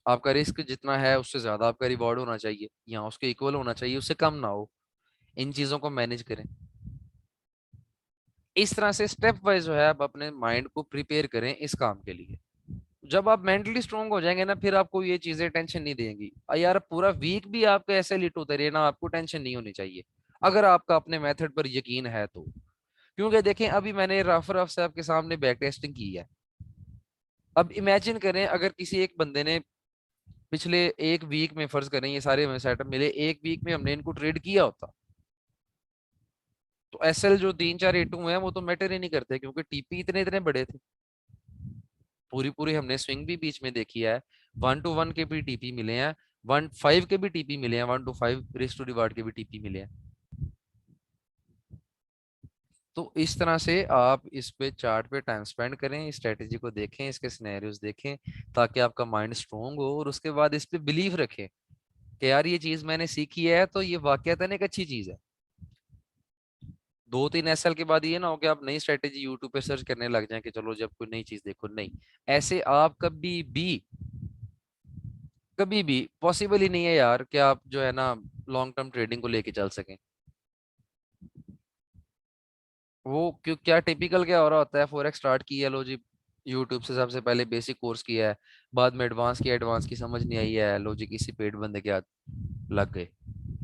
आपका रिस्क जितना है उससे ज्यादा आपका रिवॉर्ड होना चाहिए, या उसके इक्वल होना चाहिए, उससे कम ना हो। इन चीजों को मैनेज करें। इस तरह से स्टेप वाइज जो है आप अपने माइंड को प्रिपेयर करें इस काम के लिए। जब आप मेंटली स्ट्रांग हो जाएंगे ना, फिर आपको ये चीजें टेंशन नहीं देंगी। यार पूरा वीक भी आपका ऐसे लिट होते रहे ना, आपको टेंशन नहीं होनी चाहिए, अगर आपका अपने मेथड पर यकीन है तो। क्योंकि देखें, अभी मैंने रफ रफ से आपके सामने बैक टेस्टिंग की है। अब इमेजिन करें अगर किसी एक बंदे ने पिछले एक वीक में, फर्ज करें ये सारे हमें सेटअप मिले, एक वीक में हमने इनको ट्रेड किया होता, तो एसएल जो 3 4 A2 हैं वो तो मैटर ही नहीं करते, क्योंकि टीपी इतने इतने बड़े थे। पूरी पूरी हमने स्विंग भी बीच में देखी है। 1 to 1 के भी टीपी मिले हैं, 1 5 के भी टीपी मिले हैं, 1 to 5 रिस्क टू रिवार्ड के भी टीपी मिले हैं। तो इस तरह से आप इस पे चार्ट पे टाइम स्पेंड करें, इस स्ट्रेटेजी को देखें, इसके सिनेरियोज देखें, ताकि आपका माइंड स्ट्रोंग हो, और उसके बाद इस पे बिलीव रखें कि यार ये चीज मैंने सीखी है तो ये वाकयातन एक अच्छी चीज है। 2 3 साल के बाद ये ना हो कि आप नई स्ट्रेटेजी यूट्यूब पे सर्च करने लग जाएं कि चलो जब कोई नई चीज देखो, नहीं। ऐसे आप कभी भी पॉसिबल ही नहीं है यार कि आप जो है ना लॉन्ग टर्म ट्रेडिंग को लेके चल सकें। वो क्यों, क्या टिपिकल क्या हो रहा होता है, फॉरेक्स स्टार्ट की है, लो जी यूट्यूब से सबसे पहले बेसिक कोर्स किया है, बाद में एडवांस किया, एडवांस की समझ नहीं आई है, लो जी किसी पेड बंदे के हाथ लग गए,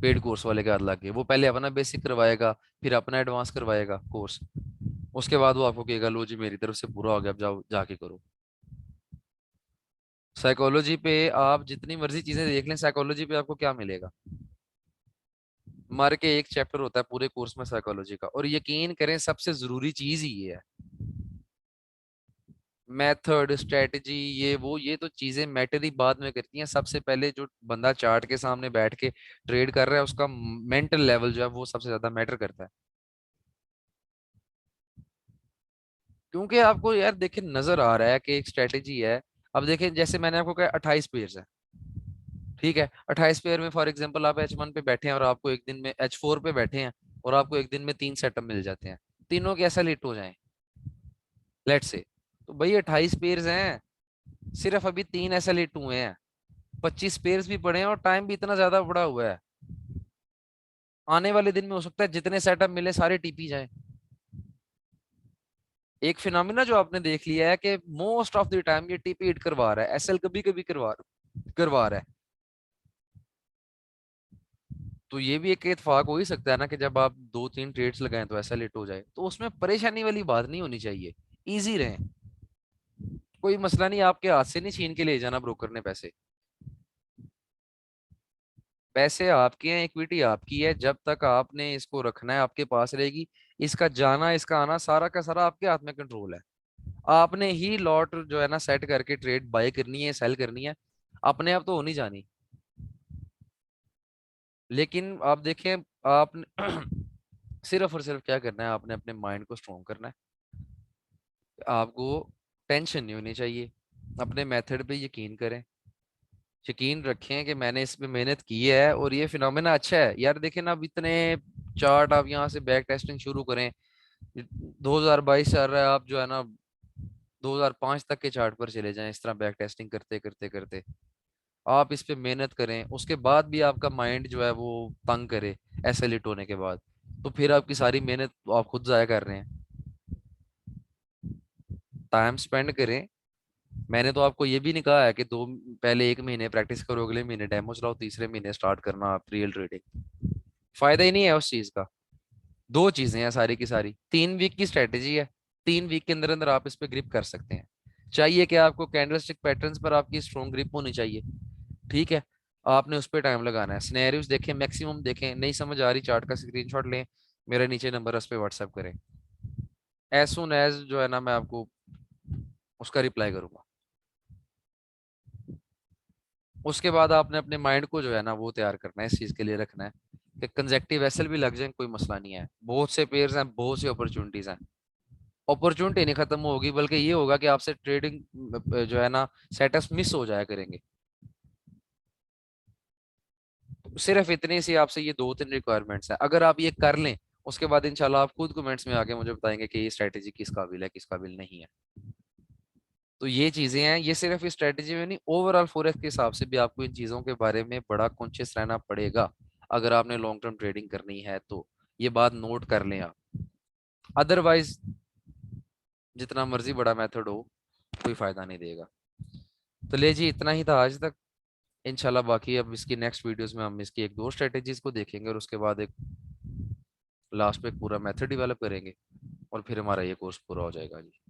पेड कोर्स वाले के हाथ लग गए। वो पहले अपना बेसिक करवाएगा, फिर अपना एडवांस करवाएगा कोर्स, उसके बाद वो आपको कहेगा लो जी मेरी तरफ से पूरा हो गया, अब जाओ जाके करो। साइकोलॉजी पे आप जितनी मर्जी चीजें देख लें, साइकोलॉजी पे आपको क्या मिलेगा? मर के एक चैप्टर होता है पूरे कोर्स में साइकोलॉजी का, और यकीन करें सबसे जरूरी चीज ही ये है। मेथड, स्ट्रेटजी, ये तो चीजें मैटर ही बाद में करती हैं। सबसे पहले जो बंदा चार्ट के सामने बैठ के ट्रेड कर रहा है, उसका मेंटल लेवल जो है वो सबसे ज्यादा मैटर करता है। क्योंकि आपको यार देखिए नजर आ रहा है कि एक स्ट्रेटेजी है। अब देखिए जैसे मैंने आपको कहा 28 पेयर्स है, ठीक है। 28 पेयर में फॉर एग्जांपल आप H1 पे बैठे हैं और आपको एक दिन में H4 पे बैठे हैं, और आपको एक दिन में 3 सेटअप मिल जाते हैं, तीनों कैसा लेट हो जाए लेट से। तो भाई 28 पेयर्स हैं, सिर्फ अभी 3 ऐसा लेट हुए हैं, 25 पेयर्स भी पड़े हैं और टाइम भी इतना ज्यादा पड़ा हुआ है। आने वाले दिन में हो सकता है जितने सेटअप मिले सारे टीपी जाए। एक फिनोमिना जो आपने देख लिया है कि मोस्ट ऑफ द टाइम ये टीपी हिट करवा रहा है, एसएल कभी कभी करवा रहा है। तो ये भी एक इत्तेफाक हो ही सकता है ना कि जब आप 2-3 ट्रेड्स लगाएं तो ऐसा लेट हो जाए, तो उसमें परेशानी वाली बात नहीं होनी चाहिए। इजी रहे, कोई मसला नहीं, आपके हाथ से नहीं छीन के ले जाना ब्रोकर ने पैसे। पैसे आपके हैं, इक्विटी आपकी है, जब तक आपने इसको रखना है आपके पास रहेगी। इसका जाना इसका आना सारा का सारा आपके हाथ में कंट्रोल है। आपने ही लॉट जो है ना सेट करके ट्रेड बाय करनी है, सेल करनी है, अपने आप तो हो नहीं जानी। लेकिन आप देखें, आपने सिर्फ और सिर्फ क्या करना है, आपने अपने माइंड को स्ट्रोंग करना है। आपको टेंशन नहीं होनी चाहिए, अपने मेथड पे यकीन करें, यकीन रखें कि मैंने इस पे मेहनत की है और ये फिनोमेना अच्छा है। यार देखें ना, अब इतने चार्ट आप यहाँ से बैक टेस्टिंग शुरू करें, 2022 चल रहा है, आप जो है ना 2005 तक के चार्ट पर चले जाएं, इस तरह बैक टेस्टिंग करते करते करते आप इस पे मेहनत करें, उसके बाद भी आपका माइंड जो है वो तंग करे ऐसे लिट होने के बाद, तो फिर आपकी सारी मेहनत आप खुद जाया कर रहे हैं। टाइम स्पेंड करें। मैंने तो आपको ये भी नहीं कहा है कि पहले 1 महीने प्रैक्टिस करो, अगले महीने डेमो चलाओ, तीसरे महीने स्टार्ट करना आप रियल ट्रेडिंग। फायदा ही नहीं है उस चीज का। दो चीजें हैं सारी की सारी, 3 वीक की स्ट्रेटेजी है, 3 वीक के अंदर अंदर आप इस पे ग्रिप कर सकते हैं। चाहिए कि आपको कैंडलस्टिक पैटर्न्स पर आपकी स्ट्रॉन्ग ग्रिप होनी चाहिए, ठीक है। आपने उस पर टाइम लगाना है, सिनेरियोज देखें, मैक्सिमम देखें, नहीं समझ आ रही चार्ट का स्क्रीनशॉट लें, मेरे नीचे नंबर है उस पर व्हाट्सएप करें, एज सुन एज जो है ना मैं आपको उसका रिप्लाई करूंगा। उसके बाद आपने अपने माइंड को जो है ना वो तैयार करना है, इस चीज के लिए रखना है कि कंजेक्टिव एसएल भी लग जाए कोई मसला नहीं है, बहुत से पेयर्स हैं, बहुत सी अपॉर्चुनिटीज हैं। अपॉर्चुनिटी नहीं खत्म होगी, बल्कि ये होगा कि आपसे ट्रेडिंग जो है ना सेटअप्स मिस हो जाया करेंगे। सिर्फ इतनी सी आपसे ये 2-3 रिक्वायरमेंट्स है, अगर आप ये कर लें, उसके बाद इंशाल्लाह आप खुद कमेंट्स में आके मुझे बताएंगे कि ये स्ट्रेटेजी किस काबिल है किस काबिल नहीं है। तो ये चीजें हैं, ये सिर्फ इस स्ट्रेटेजी में नहीं, ओवरऑल फॉरेक्स के हिसाब से भी आपको इन चीजों के बारे में बड़ा कॉन्शियस रहना पड़ेगा, अगर आपने लॉन्ग टर्म ट्रेडिंग करनी है तो। ये बात नोट कर लें आप, अदरवाइज जितना मर्जी बड़ा मेथड हो कोई फायदा नहीं देगा। तो ले जी, इतना ही था आज तक। इंशाल्लाह बाकी अब इसकी नेक्स्ट वीडियोस में हम इसकी 1-2 स्ट्रेटेजीज को देखेंगे, और उसके बाद एक लास्ट में एक पूरा मेथड डेवलप करेंगे, और फिर हमारा ये कोर्स पूरा हो जाएगा जी।